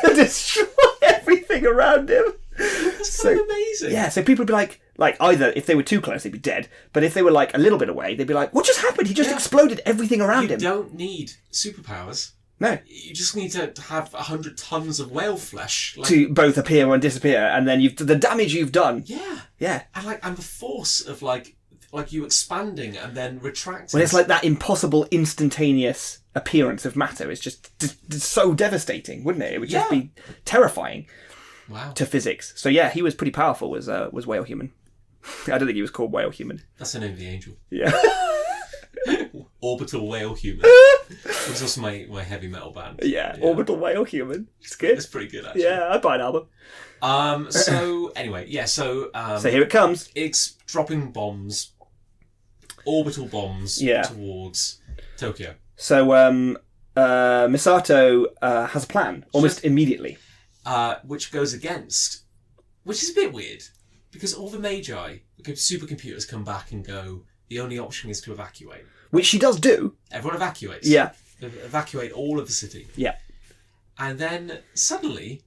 to destroy everything around him. That's kind of amazing. Yeah, so people would be like either if they were too close, they'd be dead. But if they were like a little bit away, they'd be like, what just happened? He just exploded everything around him. You don't need superpowers. No. You just need to have 100 tons of whale flesh. To both appear and disappear, and then the damage you've done. Yeah. Yeah. And the force of like you expanding and then retracting. When it's like that impossible instantaneous appearance of matter, it's just so devastating, wouldn't it? It would just be terrifying. Wow. To physics. So yeah, he was pretty powerful, was whale human. I don't think he was called whale human. That's the name of the angel. Yeah. Orbital whale human. It was also my heavy metal band. Yeah, orbital whale human. It's good. It's pretty good, actually. Yeah, I'd buy an album. So anyway, so here it comes. It's dropping bombs, orbital bombs towards Tokyo. So Misato has a plan almost immediately. Which goes against, which is a bit weird, because all the Magi, supercomputers come back and go, the only option is to evacuate. Which she does do. Everyone evacuates. Yeah. Evacuate all of the city. Yeah. And then suddenly,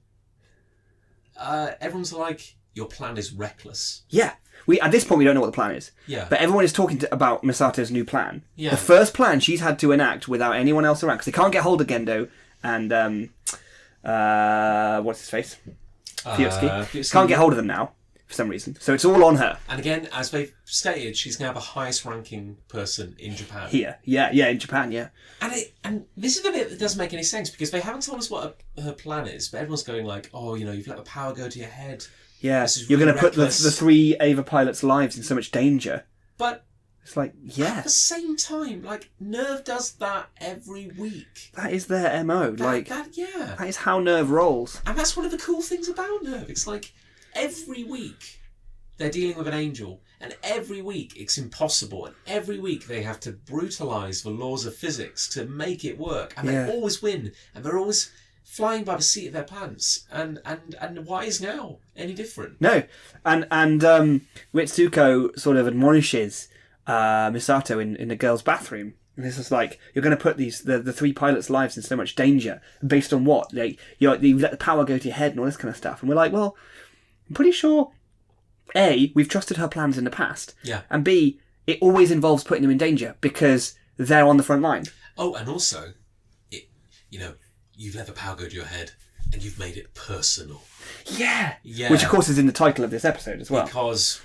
everyone's like, your plan is reckless. Yeah. At this point, we don't know what the plan is. Yeah. But everyone is talking about Misato's new plan. Yeah. The first plan she's had to enact without anyone else around, because they can't get hold of Gendo and... what's his face? Fuyutsuki. Can't get hold of them now for some reason. So it's all on her. And again, as they've stated, she's now the highest ranking person in Japan. Here. Yeah, in Japan, yeah. And this is the bit that doesn't make any sense, because they haven't told us what her plan is, but everyone's going like, oh, you've let the power go to your head. Yeah, you're going to put the 3 Ava pilots' lives in so much danger. But... It's like, at the same time, Nerve does that every week. That is their MO. That is how Nerve rolls. And that's one of the cool things about Nerve. It's like, every week they're dealing with an angel, and every week it's impossible, and every week they have to brutalise the laws of physics to make it work, and they always win, and they're always flying by the seat of their pants. And why is now any different? No. And Ritsuko sort of admonishes Misato in the girls' bathroom. And this is like, you're going to put the 3 pilots' lives in so much danger. Based on what? Like, you let the power go to your head and all this kind of stuff. And we're like, well, I'm pretty sure, A, we've trusted her plans in the past. Yeah. And B, it always involves putting them in danger because they're on the front line. Oh, and also, you've let the power go to your head and you've made it personal. Yeah. Which, of course, is in the title of this episode as well. Because,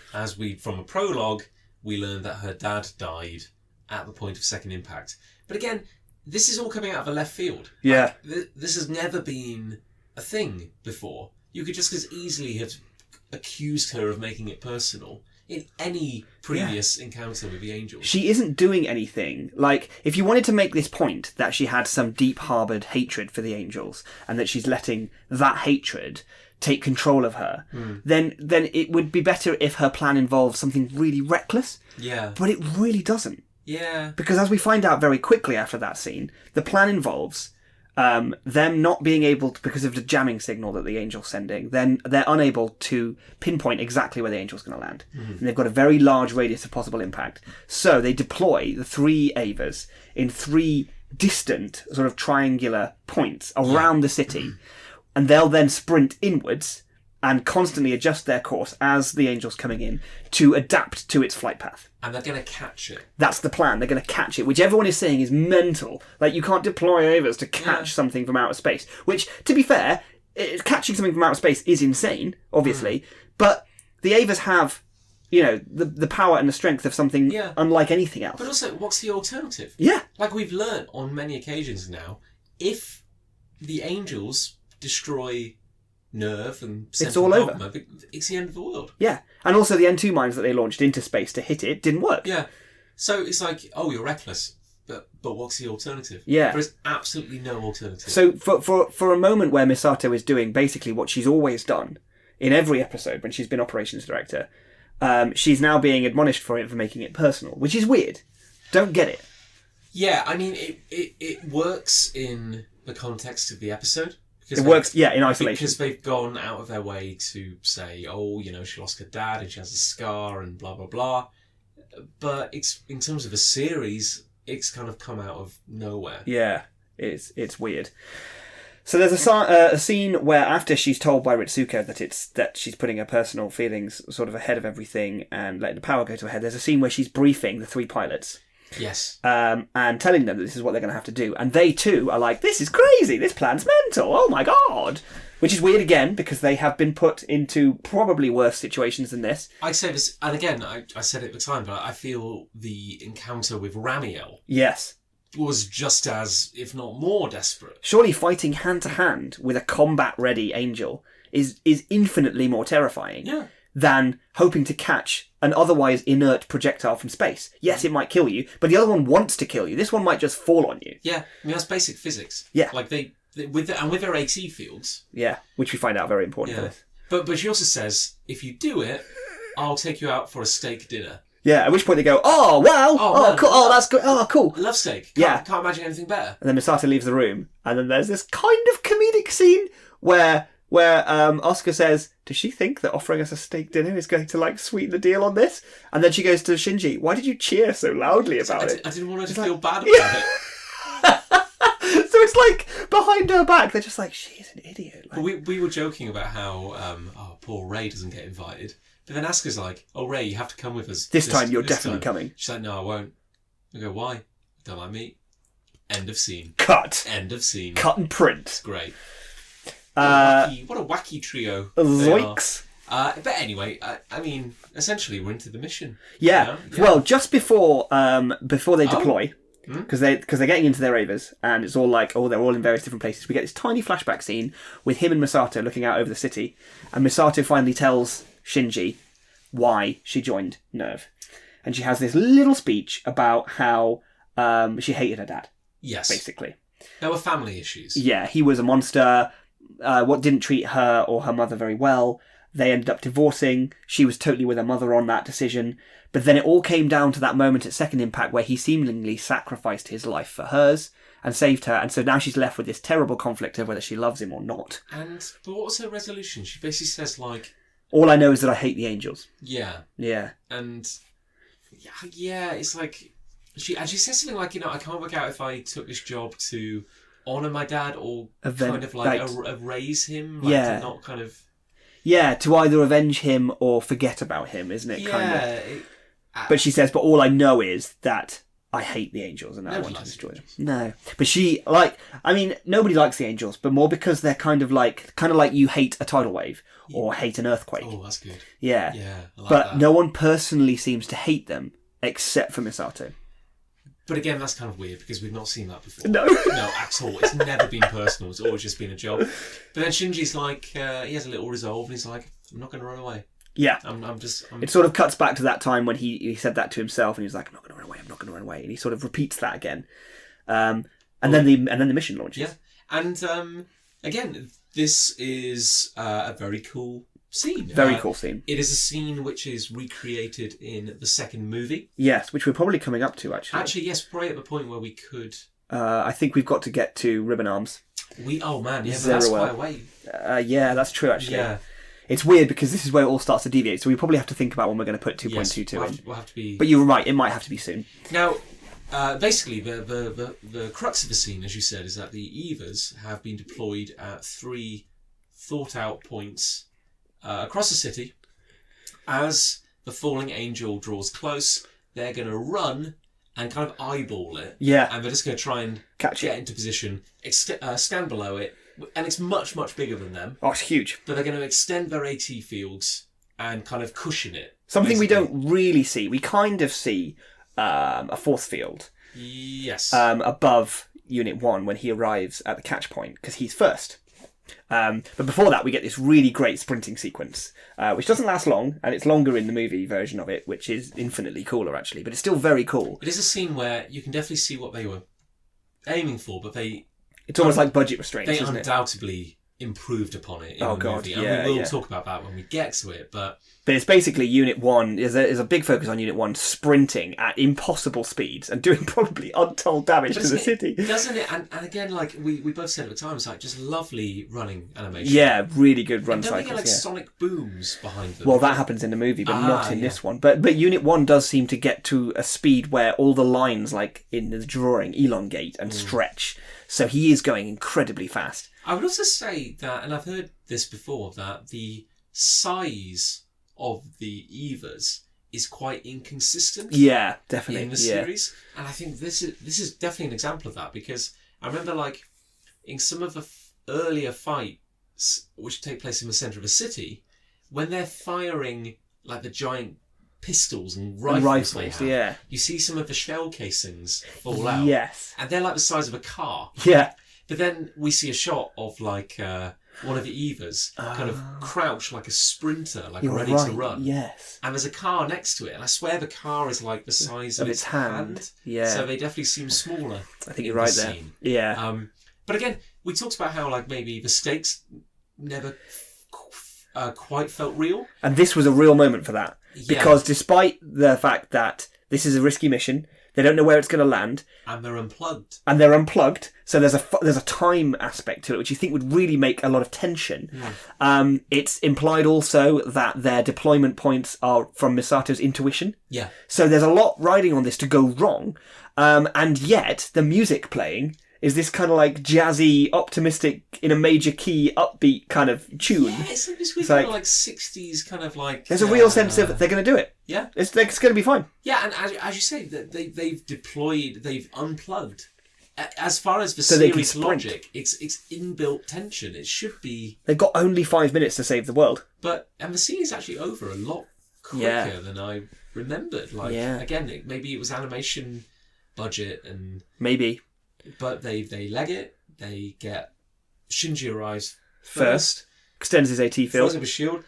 from a prologue, we learned that her dad died at the point of second impact. But again, this is all coming out of a left field. Yeah. This has never been a thing before. You could just as easily have accused her of making it personal in any previous encounter with the angels. She isn't doing anything. Like, if you wanted to make this point that she had some deep harboured hatred for the angels and that she's letting that hatred take control of her, then it would be better if her plan involves something really reckless. Yeah. But it really doesn't. Yeah. Because as we find out very quickly after that scene, the plan involves them not being able to, because of the jamming signal that the angel's sending, then they're unable to pinpoint exactly where the angel's going to land. And they've got a very large radius of possible impact. So they deploy the 3 Avas in 3 distant sort of triangular points around the city. And they'll then sprint inwards and constantly adjust their course as the angel's coming in to adapt to its flight path. And they're going to catch it. That's the plan. They're going to catch it, which everyone is saying is mental. Like, you can't deploy Avas to catch something from outer space. Which, to be fair, catching something from outer space is insane, obviously. But the Avas have the power and the strength of something unlike anything else. But also, what's the alternative? Yeah. Like we've learnt on many occasions now, if the angels destroy Nerve and it's all over. Dogma, it's the end of the world. Yeah. And also the N2 mines that they launched into space to hit it didn't work. Yeah. So it's like, oh, you're reckless. But what's the alternative? Yeah. There's absolutely no alternative. So for a moment where Misato is doing basically what she's always done in every episode when she's been operations director, she's now being admonished for it for making it personal, which is weird. Don't get it. Yeah, I mean, it works in the context of the episode. It works, in isolation. Because they've gone out of their way to say, oh, she lost her dad and she has a scar and blah, blah, blah. But it's in terms of a series, it's kind of come out of nowhere. Yeah, it's weird. So there's a scene where after she's told by Ritsuko that she's putting her personal feelings sort of ahead of everything and letting the power go to her head, there's a scene where she's briefing the 3 pilots. Yes. And telling them that this is what they're going to have to do. And they too are like, this is crazy, this plan's mental, oh my god. Which is weird again, because they have been put into probably worse situations than this. I'd say this, and again, I said it at the time, but I feel the encounter with Ramiel Yes. was just as, if not more, desperate. Surely fighting hand to hand with a combat-ready angel is infinitely more terrifying than hoping to catch an otherwise inert projectile from space. Yes, it might kill you, but the other one wants to kill you. This one might just fall on you. Yeah, I mean, that's basic physics. Yeah. Like, with their AT fields. Yeah, which we find out very important for this. But she also says, if you do it, I'll take you out for a steak dinner. Yeah, at which point they go, oh, wow, oh cool, oh, that's good, oh, cool. Love steak. Can't imagine anything better. And then Misato leaves the room, and then there's this kind of comedic scene where Asuka says, does she think that offering us a steak dinner is going to, sweeten the deal on this? And then she goes to Shinji, why did you cheer so loudly about it? I didn't want her to feel bad about it. So it's like, behind her back, they're just like, she's an idiot. But we were joking about how, poor Ray doesn't get invited. But then Asuka's like, oh, Ray, you have to come with us. This time, you're definitely coming. She's like, no, I won't. I go, why? I don't like meat. End of scene. Cut. End of scene. Cut and print. It's great. What a wacky trio. Zoinks. But anyway, I mean, essentially, we're into the mission. Yeah. Well, just before they deploy, because they're getting into their Avas, and it's all like, they're all in various different places. We get this tiny flashback scene with him and Misato looking out over the city, and Misato finally tells Shinji why she joined Nerve, and she has this little speech about how she hated her dad. Yes. Basically. There were family issues. Yeah, he was a monster. What didn't treat her or her mother very well. They ended up divorcing. She was totally with her mother on that decision. But then it all came down to that moment at Second Impact where he seemingly sacrificed his life for hers and saved her. And so now she's left with this terrible conflict of whether she loves him or not. But what was her resolution? She basically says, all I know is that I hate the angels. Yeah. Yeah. And, it's like... She says something like, I can't work out if I took this job to honour my dad or kind of raise him. To not kind of... Yeah, to either avenge him or forget about him, isn't it? Yeah. But she says, but all I know is that I hate the angels and I want to destroy them. No. But she, nobody likes the angels, but more because they're kind of like you hate a tidal wave or hate an earthquake. Oh, that's good. Yeah. Yeah, I like but that. No one personally seems to hate them except for Misato. But again, that's kind of weird because we've not seen that before. No. No, at all. It's never been personal. It's always just been a job. But then Shinji's like, he has a little resolve and he's like, I'm not going to run away. Yeah. I'm It sort of cuts back to that time when he said that to himself and he was like, I'm not going to run away, I'm not going to run away. And he sort of repeats that again. And then the mission launches. Yeah. And again, this is a very cool scene. Very cool scene. It is a scene which is recreated in the second movie. Yes, which we're probably coming up to, actually. Actually, yes, probably at the point where we could... I think we've got to get to Ribbon Arms. Oh man, yeah, but that's quite a way. Yeah, that's true, actually. Yeah. It's weird because this is where it all starts to deviate, so we probably have to think about when we're going to put 2.22 in. We'll have to be... But you're right, it might have to be soon. Now, basically, the crux of the scene, as you said, is that the Evas have been deployed at 3 thought-out points across the city. As the falling angel draws close, they're going to run and kind of eyeball it. Yeah. And they're just going to try and get into position, stand below it, and it's much, much bigger than them. Oh, it's huge. But they're going to extend their AT fields and kind of cushion it. Something basically. we don't really see. We kind of see a force field Yes. above Unit 1 when he arrives at the catch point, because he's first. But before that, we get this really great sprinting sequence, which doesn't last long, and it's longer in the movie version of it, which is infinitely cooler, actually. But it's still very cool. It is a scene where you can definitely see what they were aiming for, but It's almost like budget restraints, they isn't it? undoubtedly improved upon it in the movie. And yeah, we will yeah. talk about that when we get to it, but It's basically Unit 1, is a big focus on Unit 1 sprinting at impossible speeds and doing probably untold damage to the city. Doesn't it? And again, like we both said at the time, it's like just lovely running animation. Yeah, really good run And don't cycles. they get like yeah. sonic booms behind them? Well, that happens in the movie, but not in yeah. this one. But Unit 1 does seem to get to a speed where all the lines, like in the drawing, elongate and stretch. So he is going incredibly fast. I would also say that, and I've heard this before, that the size of the Evas is quite inconsistent. Yeah, definitely. In the series, and I think this is definitely an example of that, because I remember like in some of the earlier fights which take place in the centre of a city, when they're firing like the giant pistols and rifles they have, yeah. you see some of the shell casings fall out. Yes. And they're like the size of a car. Yeah. But then we see a shot of like one of the Evas kind of crouched like a sprinter, like You're ready right, to run. Yes. And there's a car next to it, and I swear the car is like the size of its hand. Yeah. So they definitely seem smaller. I think you're right there. Scene. Yeah. But again, we talked about how like maybe the stakes never quite felt real. And this was a real moment for that. Yeah. Because despite the fact that this is a risky mission, they don't know where it's going to land. And they're unplugged. So there's a time aspect to it, which you think would really make a lot of tension. It's implied also that their deployment points are from Misato's intuition. Yeah. So there's a lot riding on this to go wrong. And yet, the music playing is this kind of like jazzy, optimistic, in a major key, upbeat kind of tune. Yeah, it's like this weird It's like- kind of like 60s kind of like... There's a real sense of they're going to do it. Yeah. It's going to be fine. Yeah, and as you say, they've deployed, they've unplugged. As far as the So they can series sprint. logic, it's inbuilt tension. It should be... They've got only 5 minutes to save the world. And the scene is actually over a lot quicker than I remembered. Like, again, maybe it was animation budget and... Maybe. But they leg it. They get Shinji arrives First. Extends his AT field. fills up a shield.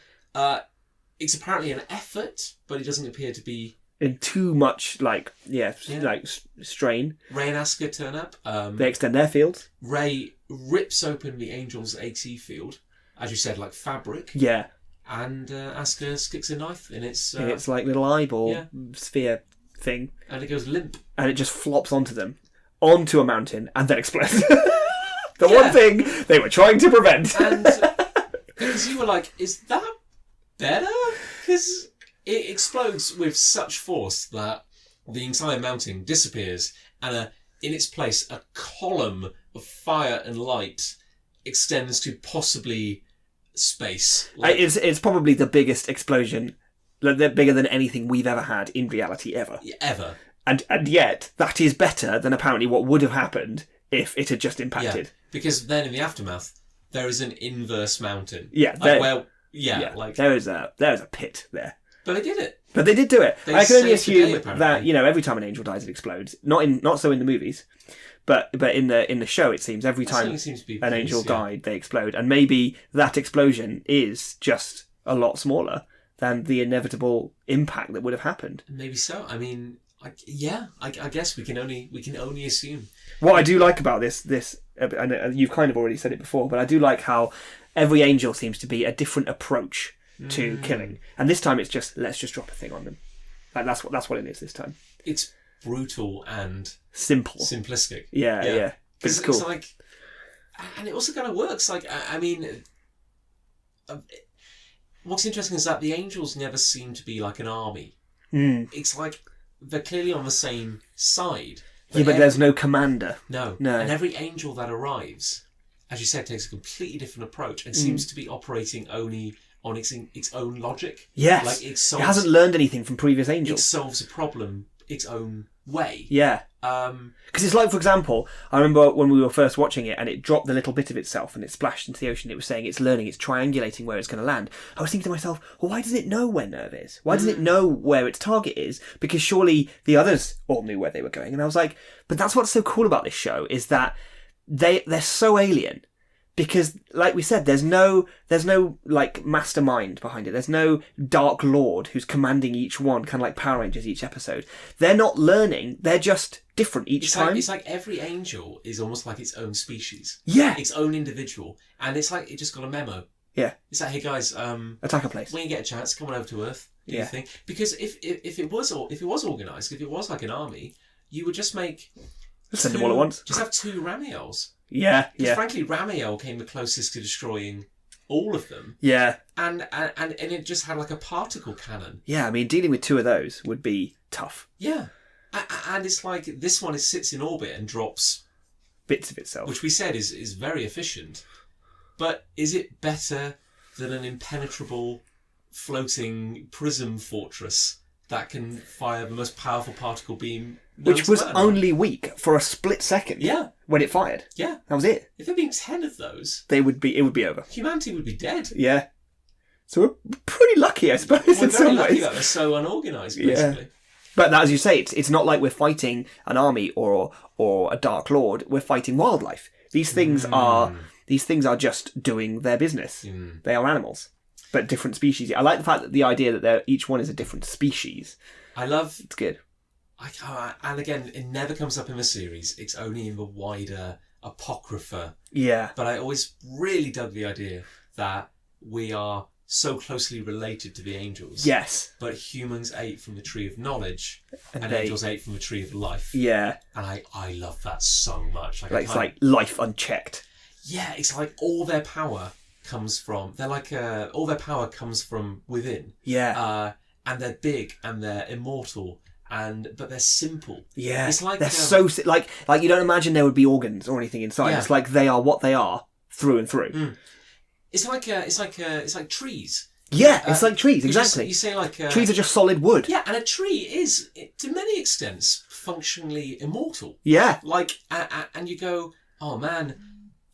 It's apparently an effort, but it doesn't appear to be. In too much, strain. Ray and Asuka turn up. They extend their fields. Ray rips open the Angel's AT field, as you said, like fabric. Yeah. And Asuka sticks a knife in its... in its like little eyeball sphere thing. And it goes limp. And it just flops onto them. Onto a mountain and then explodes. The one thing they were trying to prevent. And because you were like, is that better? Because it explodes with such force that the entire mountain disappears, and in its place, a column of fire and light extends to possibly space. It's probably the biggest explosion, bigger than anything we've ever had in reality ever. Ever. And yet, that is better than apparently what would have happened if it had just impacted. Yeah, because then in the aftermath, there is an inverse mountain. Yeah. There is a pit there. But they did it. But they did do it. They I can only saved the day, assume apparently. that every time an angel dies, it explodes. Not so in the movies, but in the show, it seems every time certainly seems to be the an case, angel yeah. died, they explode, and maybe that explosion is just a lot smaller than the inevitable impact that would have happened. Maybe so. I mean, I guess we can only assume. What I do like about this, and you've kind of already said it before, but I do like how every angel seems to be a different approach to killing, and this time it's just let's just drop a thing on them. Like that's what it is this time. It's brutal and Simple, simplistic. Yeah. But it's cool. It's like, and it also kind of works. Like, I mean, what's interesting is that the angels never seem to be like an army. It's like they're clearly on the same side. But there's no commander. No. And every angel that arrives, as you said, takes a completely different approach and seems to be operating only on its own logic. Yes. Like it hasn't learned anything from previous angels. It solves a problem its own way. Yeah. Because it's like, for example, I remember when we were first watching it and it dropped the little bit of itself and it splashed into the ocean. It was saying it's learning, it's triangulating where it's going to land. I was thinking to myself, well, why does it know where Nerve is? Why does it know where its target is? Because surely the others all knew where they were going. And I was like, but that's what's so cool about this show, is that they're so alien. Because, like we said, there's no like mastermind behind it. There's no Dark Lord who's commanding each one, kind of like Power Rangers each episode. They're not learning. They're just different each time. It's like every angel is almost like its own species. Yeah. Its own individual. And it's like it just got a memo. Yeah. It's like, hey guys, attack a place. when you get a chance, come on over to Earth. Do your thing. Because if it was organised, if it was like an army, you would just make send them all at once. Just have 2 Ramiels. Yeah, Because frankly, Ramiel came the closest to destroying all of them. Yeah. And it just had like a particle cannon. Yeah, I mean, dealing with 2 of those would be tough. Yeah. And it's like, this one sits in orbit and drops bits of itself. Which we said is very efficient. But is it better than an impenetrable floating prism fortress that can fire the most powerful particle beam? Which was only weak for a split second. Yeah. When it fired. Yeah. That was it. If there'd been 10 of those, it would be over. Humanity would be dead. Yeah. So we're pretty lucky, I suppose, in some ways. We're very lucky that they're so unorganised, basically. Yeah. But as you say, it's not like we're fighting an army or a Dark Lord. We're fighting wildlife. These things are just doing their business. They are animals, but different species. I like the fact that the idea that each one is a different species. It's good. And again, it never comes up in the series. It's only in the wider Apocrypha. Yeah. But I always really dug the idea that we are so closely related to the angels. Yes. But humans ate from the tree of knowledge, and angels ate from the tree of life. Yeah. And I love that so much. It's like life unchecked. Yeah, it's like all their power comes from. They're like all their power comes from within. Yeah. And they're big and they're immortal. But they're simple. Yeah, it's like they're so like you don't imagine there would be organs or anything inside. Yeah. It's like they are what they are through and through. It's like trees. Yeah, it's like trees. Exactly. You say like trees are just solid wood. Yeah, and a tree is to many extents functionally immortal. Yeah. Like and you go, oh man,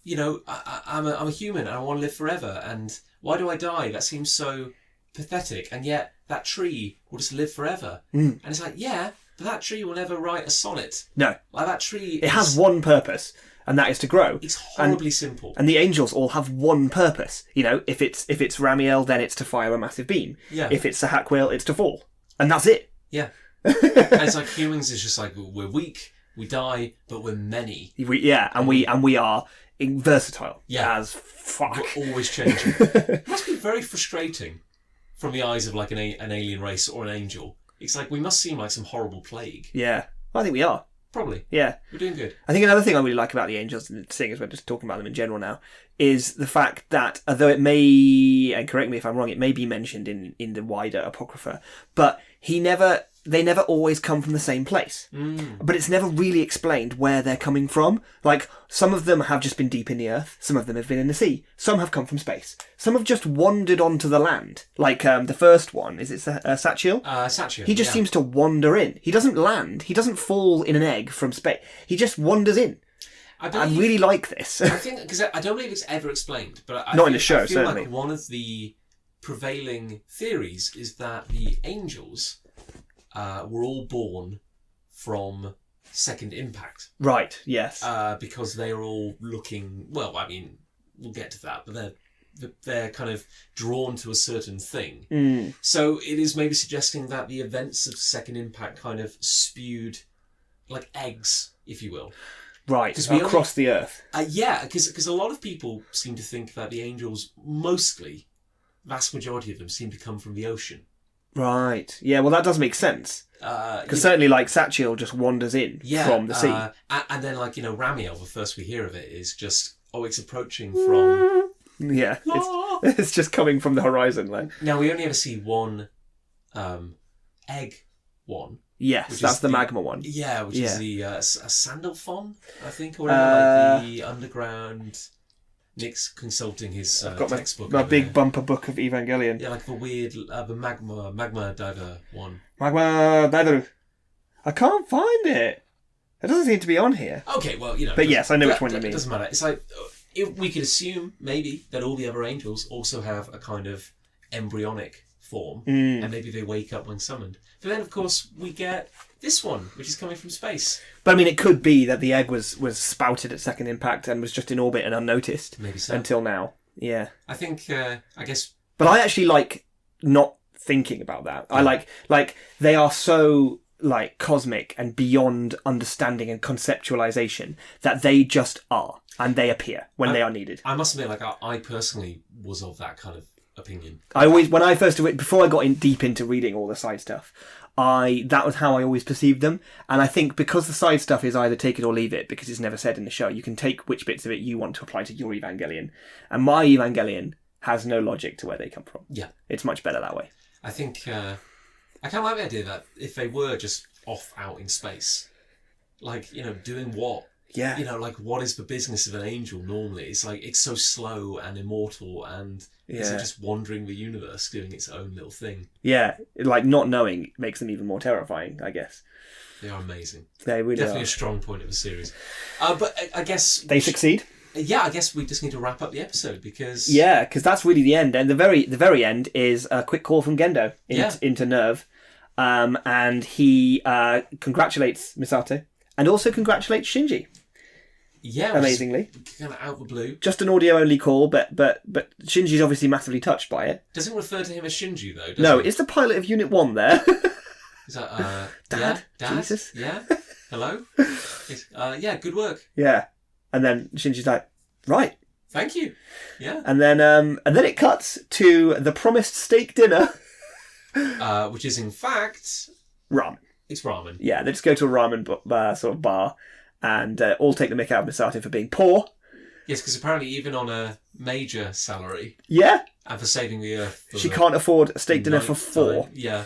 you know, I'm a human and I want to live forever. And why do I die? That seems so pathetic. And yet that tree will just live forever. And it's like, yeah, but that tree will never write a sonnet. No. Like that tree has one purpose, and that is to grow. It's horribly simple. And the angels all have one purpose. You know, if it's Ramiel, then it's to fire a massive beam. Yeah. If it's a hack whale, it's to fall. And that's it. Yeah. And it's like humans is just like, we're weak, we die, but we're many. We are versatile. Yeah. As fuck. We're always changing. It must be very frustrating from the eyes of like an alien race or an angel. It's like we must seem like some horrible plague. Yeah. I think we are. Probably. Yeah. We're doing good. I think another thing I really like about the angels, and seeing as we're just talking about them in general now, is the fact that although it may, and correct me if I'm wrong, it may be mentioned in the wider Apocrypha, but they never always come from the same place. But it's never really explained where they're coming from. Like, some of them have just been deep in the earth. Some of them have been in the sea. Some have come from space. Some have just wandered onto the land. Like, the first one, is it Sachiel? Sachiel. He just seems to wander in. He doesn't land. He doesn't fall in an egg from space. He just wanders in. I really like this. I think, because I don't believe it's ever explained, but not in the show, I feel certainly. Like one of the prevailing theories is that the angels were all born from second impact. Right, yes. Because they are all looking, well, I mean, we'll get to that, but they're kind of drawn to a certain thing. So it is maybe suggesting that the events of second impact kind of spewed like eggs, if you will. Right, across the earth. Yeah, because a lot of people seem to think that the angels, mostly, vast majority of them, seem to come from the ocean. Right. Yeah, well, that does make sense. Because certainly, like, Sachiel just wanders in from the sea. And then, like, you know, Ramiel, the first we hear of it, is just, it's approaching from... Yeah, it's just coming from the horizon. Like. Now, we only ever see one egg one. Yes, that's the magma one. Yeah, which is the Sandalphon, I think, or whatever, like the underground... Nick's consulting his textbook. My big bumper book of Evangelion. Yeah, like the weird, the magma diver one. Magma diver. I can't find it. It doesn't seem to be on here. Okay, well, But yes, I know which one you mean. It doesn't matter. It's like, if we could assume, maybe, that all the other angels also have a kind of embryonic form, and maybe they wake up when summoned. But then, of course, we get this one, which is coming from space. But I mean, it could be that the egg was spouted at second impact and was just in orbit and unnoticed. Maybe so. Until now. Yeah. I think, I guess... But I actually like not thinking about that. Yeah. I like they are so like cosmic and beyond understanding and conceptualization that they just are, and they appear when they are needed. I must admit, like I personally was of that kind of opinion. Before I got in deep into reading all the side stuff, that was how I always perceived them. And I think because the side stuff is either take it or leave it, because it's never said in the show, you can take which bits of it you want to apply to your Evangelion. And my Evangelion has no logic to where they come from. Yeah. It's much better that way. I think, I kind of like the idea that if they were just off out in space, like, doing what? Yeah. Like, what is the business of an angel normally? It's like, it's so slow and immortal and it's just wandering the universe doing its own little thing. Yeah. Like, not knowing makes them even more terrifying, I guess. They are amazing. They really Definitely are. A strong point of the series. But I guess... They succeed? Yeah, I guess we just need to wrap up the episode because... Yeah, because that's really the end. And the very end is a quick call from Gendo into Nerve. And he congratulates Misato and also congratulates Shinji. Yeah, amazingly. Kind of out of the blue. Just an audio-only call, but Shinji's obviously massively touched by it. Doesn't refer to him as Shinji, though, does No, he? it's the pilot of Unit 1 there. Is that, Dad? Dad? Jesus? Yeah? Hello? Yeah, good work. Yeah. And then Shinji's like, right. Thank you. Yeah. And then it cuts to the promised steak dinner. Which is, in fact... ramen. It's ramen. Yeah, they just go to a ramen sort of bar and all take the mick out of Misato for being poor. Yes, because apparently even on a major salary... Yeah. And for saving the Earth... She can't afford a steak dinner for 4. Time. Yeah.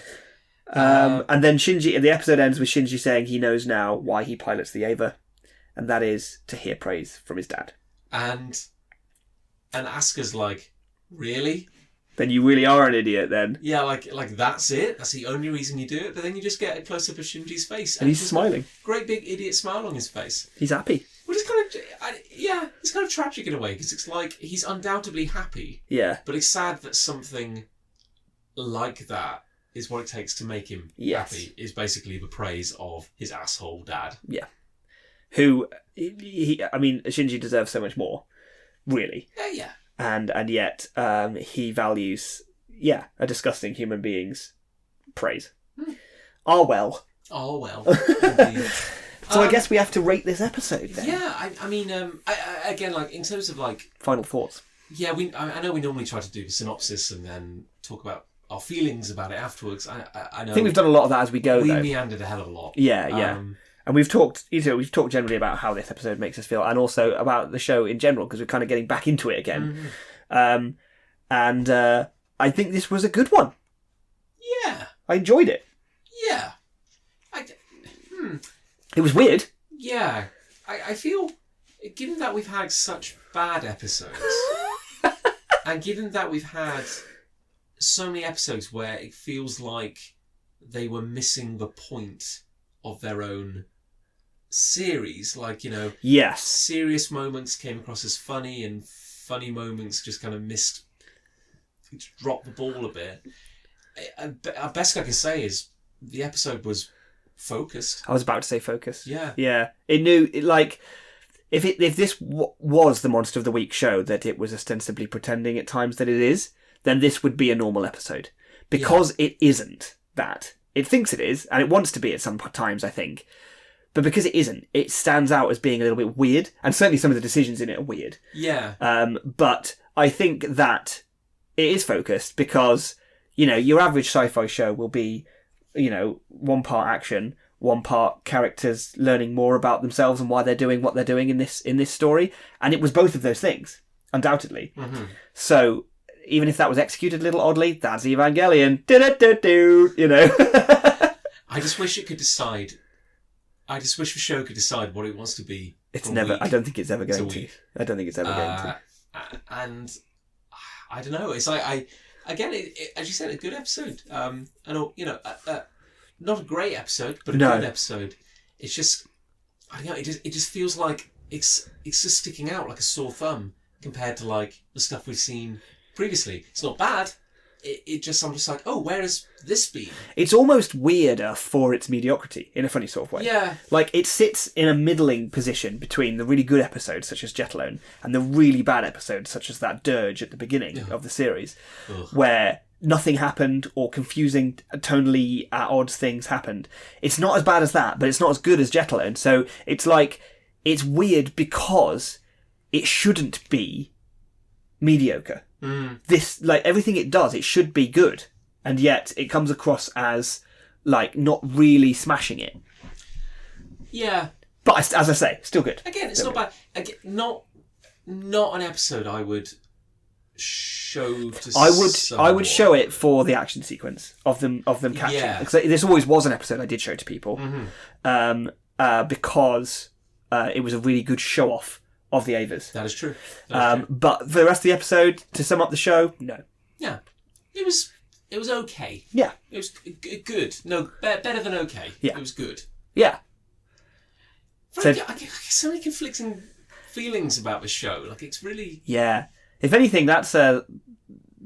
And then the episode ends with Shinji saying he knows now why he pilots the Ava, and that is to hear praise from his dad. And Asuka's like, really? Then you really are an idiot then. Yeah, like that's it? That's the only reason you do it? But then you just get a close-up of Shinji's face. And he's smiling. Great big idiot smile on his face. He's happy. Which is kind of... it's kind of tragic in a way, because it's like, he's undoubtedly happy. Yeah. But it's sad that something like that is what it takes to make him happy, is basically the praise of his asshole dad. Yeah. Who, Shinji deserves so much more, really. Yeah. And yet he values, a disgusting human being's praise. Ah, well. Oh, well. So I guess we have to rate this episode then. Yeah, I mean, again, like, in terms of, like... Final thoughts. Yeah, I know we normally try to do the synopsis and then talk about our feelings about it afterwards. I know. I think we've done a lot of that as we go, though. We meandered a hell of a lot. Yeah. And we've talked generally about how this episode makes us feel, and also about the show in general, because we're kind of getting back into it again. Mm-hmm. And I think this was a good one. Yeah. I enjoyed it. Yeah. It was weird. Yeah. I feel, given that we've had such bad episodes, and given that we've had so many episodes where it feels like they were missing the point of their own series, like, yes, serious moments came across as funny, and funny moments just kind of dropped the ball a bit. Best I can say is the episode was focused. I was about to say focused. Yeah. It knew, if this was the Monster of the Week show that it was ostensibly pretending at times that it is, then this would be a normal episode, because it isn't that. It thinks it is, and it wants to be at some times, I think. But because it isn't, it stands out as being a little bit weird, and certainly some of the decisions in it are weird. Yeah. But I think that it is focused because, your average sci-fi show will be, one part action, one part characters learning more about themselves and why they're doing what they're doing in this story. And it was both of those things, undoubtedly. Mm-hmm. So even if that was executed a little oddly, that's Evangelion. I just wish it could decide. I just wish the show could decide what it wants to be. It's never. I don't think it's ever going to. I don't think it's ever going to. And I don't know. It's like again, as you said, a good episode. not a great episode, but a No. good episode. It's just, I don't know. It just feels like it's just sticking out like a sore thumb compared to like the stuff we've seen previously. It's not bad. I'm just like, oh, where has this been? It's almost weirder for its mediocrity in a funny sort of way. Yeah. Like, it sits in a middling position between the really good episodes, such as Jet Alone, and the really bad episodes, such as that dirge at the beginning of the series, where nothing happened or confusing, tonally at odds things happened. It's not as bad as that, but it's not as good as Jet Alone. So it's like, it's weird because it shouldn't be mediocre. This, like, everything it does, it should be good, and yet it comes across as like not really smashing it. Yeah, but as I say, still good. Again, it's not bad. Again, not an episode I would show to. I would show it for the action sequence of them catching. Yeah. Because this always was an episode I did show to people, because it was a really good show off of the Avers. That is true. But for the rest of the episode, to sum up the show, no. Yeah, it was okay. Yeah, it was good. No, better than okay. Yeah, it was good. Yeah. Frankly, I get so many conflicting feelings about this show. Like, it's really... Yeah. If anything, that's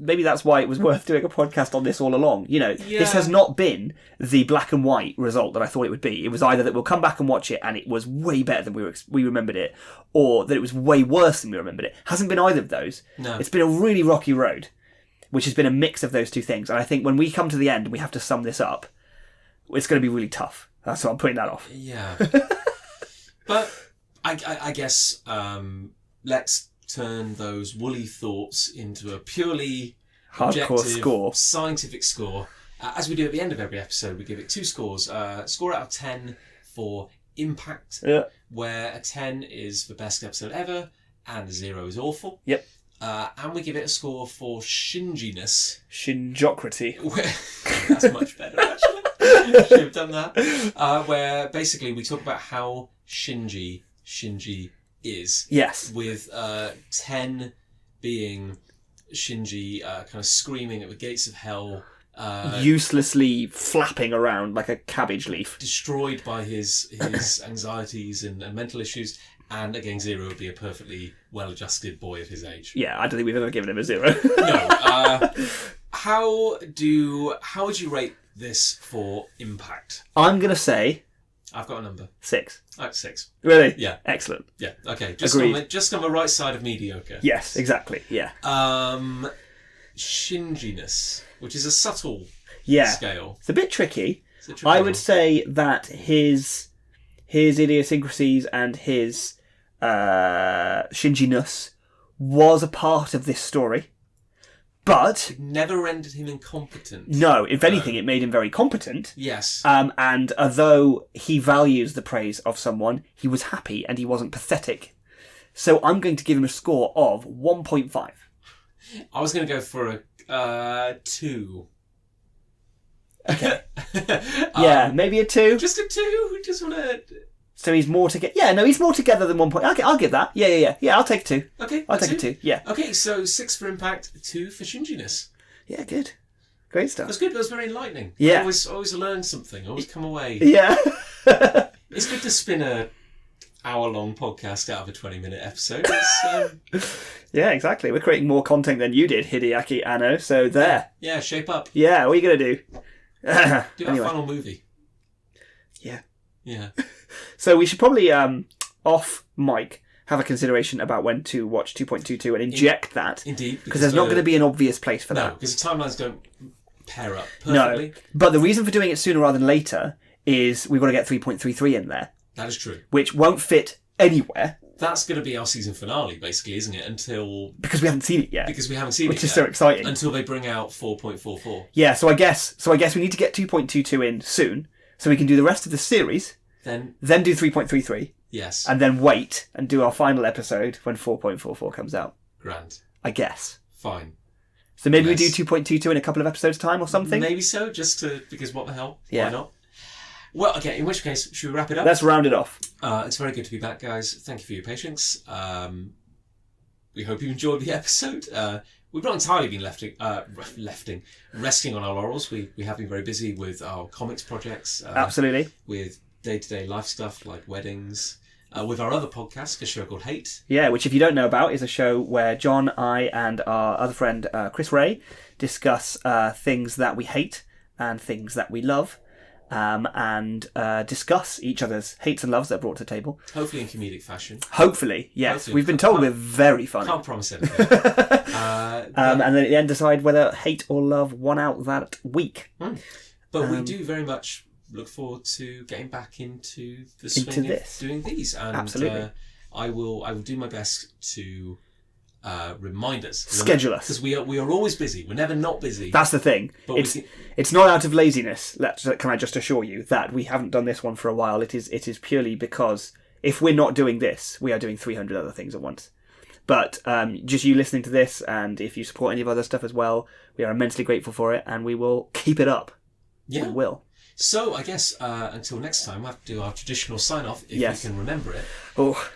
maybe that's why it was worth doing a podcast on this all along. You know, This has not been the black and white result that I thought it would be. It was either that we'll come back and watch it and it was way better than we remembered it, or that it was way worse than we remembered it. Hasn't been either of those. No. It's been a really rocky road, which has been a mix of those two things. And I think when we come to the end and we have to sum this up, it's going to be really tough. That's why I'm putting that off. Yeah. But I guess let's turn those woolly thoughts into a purely hardcore score, scientific score. As we do at the end of every episode, we give it 2 scores. Score out of 10 for impact, where a 10 is the best episode ever, and a 0 is awful. Yep. And we give it a score for shinginess. Shinjocrity. That's much better, actually. Should have done that. Where basically we talk about how Shinji is. Yes. With 10 being Shinji kind of screaming at the gates of hell. Uselessly flapping around like a cabbage leaf. Destroyed by his anxieties and mental issues. And again, 0 would be a perfectly well-adjusted boy of his age. Yeah, I don't think we've ever given him a 0. No. How would you rate this for impact? I'm going to say... I've got a number. 6. 6. Really? Yeah. Excellent. Yeah. Okay. Agreed. Just on the right side of mediocre. Yes, exactly. Yeah. Shinginess, which is a subtle scale. It's a bit tricky. I would say that his idiosyncrasies and his shinginess was a part of this story. But it never rendered him incompetent. No, if anything, it made him very competent. Yes. And although he values the praise of someone, he was happy and he wasn't pathetic. So I'm going to give him a score of 1.5. I was going to go for a 2. Okay. Yeah, maybe a 2. Just a 2. Just want to... So he's more together. Yeah, no, he's more together than 1 point. Okay, I'll give that. Yeah. I'll take 2. Okay, I'll take a 2. Yeah. Okay, so 6 for impact, 2 for shinginess. Yeah, good. Great stuff. That's good. That was very enlightening. Yeah. I always learn something. I always come away. Yeah. It's good to spin a hour-long podcast out of a 20-minute episode. Yeah, exactly. We're creating more content than you did, Hideaki Anno. So there. Yeah, shape up. Yeah, what are you gonna do? Do our final movie. Yeah. Yeah. So we should probably, off mic, have a consideration about when to watch 2.22 and inject that. Indeed. Because there's not going to be an obvious place for that. No, because the timelines don't pair up perfectly. No, but the reason for doing it sooner rather than later is we've got to get 3.33 in there. That is true. Which won't fit anywhere. That's going to be our season finale, basically, isn't it? Because we haven't seen it yet. Which is so exciting. Until they bring out 4.44. Yeah, so I guess we need to get 2.22 in soon, so we can do the rest of the series. Then do 3.33. Yes. And then wait and do our final episode when 4.44 comes out. Grand. I guess. Fine. So maybe we do 2.22 in a couple of episodes' time or something? Maybe so, because what the hell? Yeah. Why not? Well, okay, in which case, should we wrap it up? Let's round it off. It's very good to be back, guys. Thank you for your patience. We hope you enjoyed the episode. we've not entirely been resting on our laurels. We have been very busy with our comics projects. Absolutely. With day-to-day life stuff like weddings. With our other podcast, a show called Hate. Yeah, which if you don't know about is a show where John, I and our other friend Chris Ray discuss things that we hate and things that we love. And discuss each other's hates and loves that are brought to the table. Hopefully in comedic fashion. Hopefully, yes. Hopefully. We've been told we're very funny. Can't promise anything. And then at the end decide whether hate or love won out that week. But we do very much look forward to getting back into the swing of doing these. And absolutely. I will do my best to remind us. Schedule us. Because we are always busy. We're never not busy. That's the thing. But it's not out of laziness, can I just assure you, that we haven't done this one for a while. It is purely because if we're not doing this, we are doing 300 other things at once. But just you listening to this, and if you support any of other stuff as well, we are immensely grateful for it, and we will keep it up. Yeah. We will. So I guess until next time, we'll have to do our traditional sign-off, if you can remember it. Oh.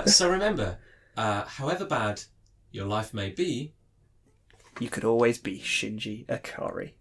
So remember, however bad your life may be, you could always be Shinji Ikari.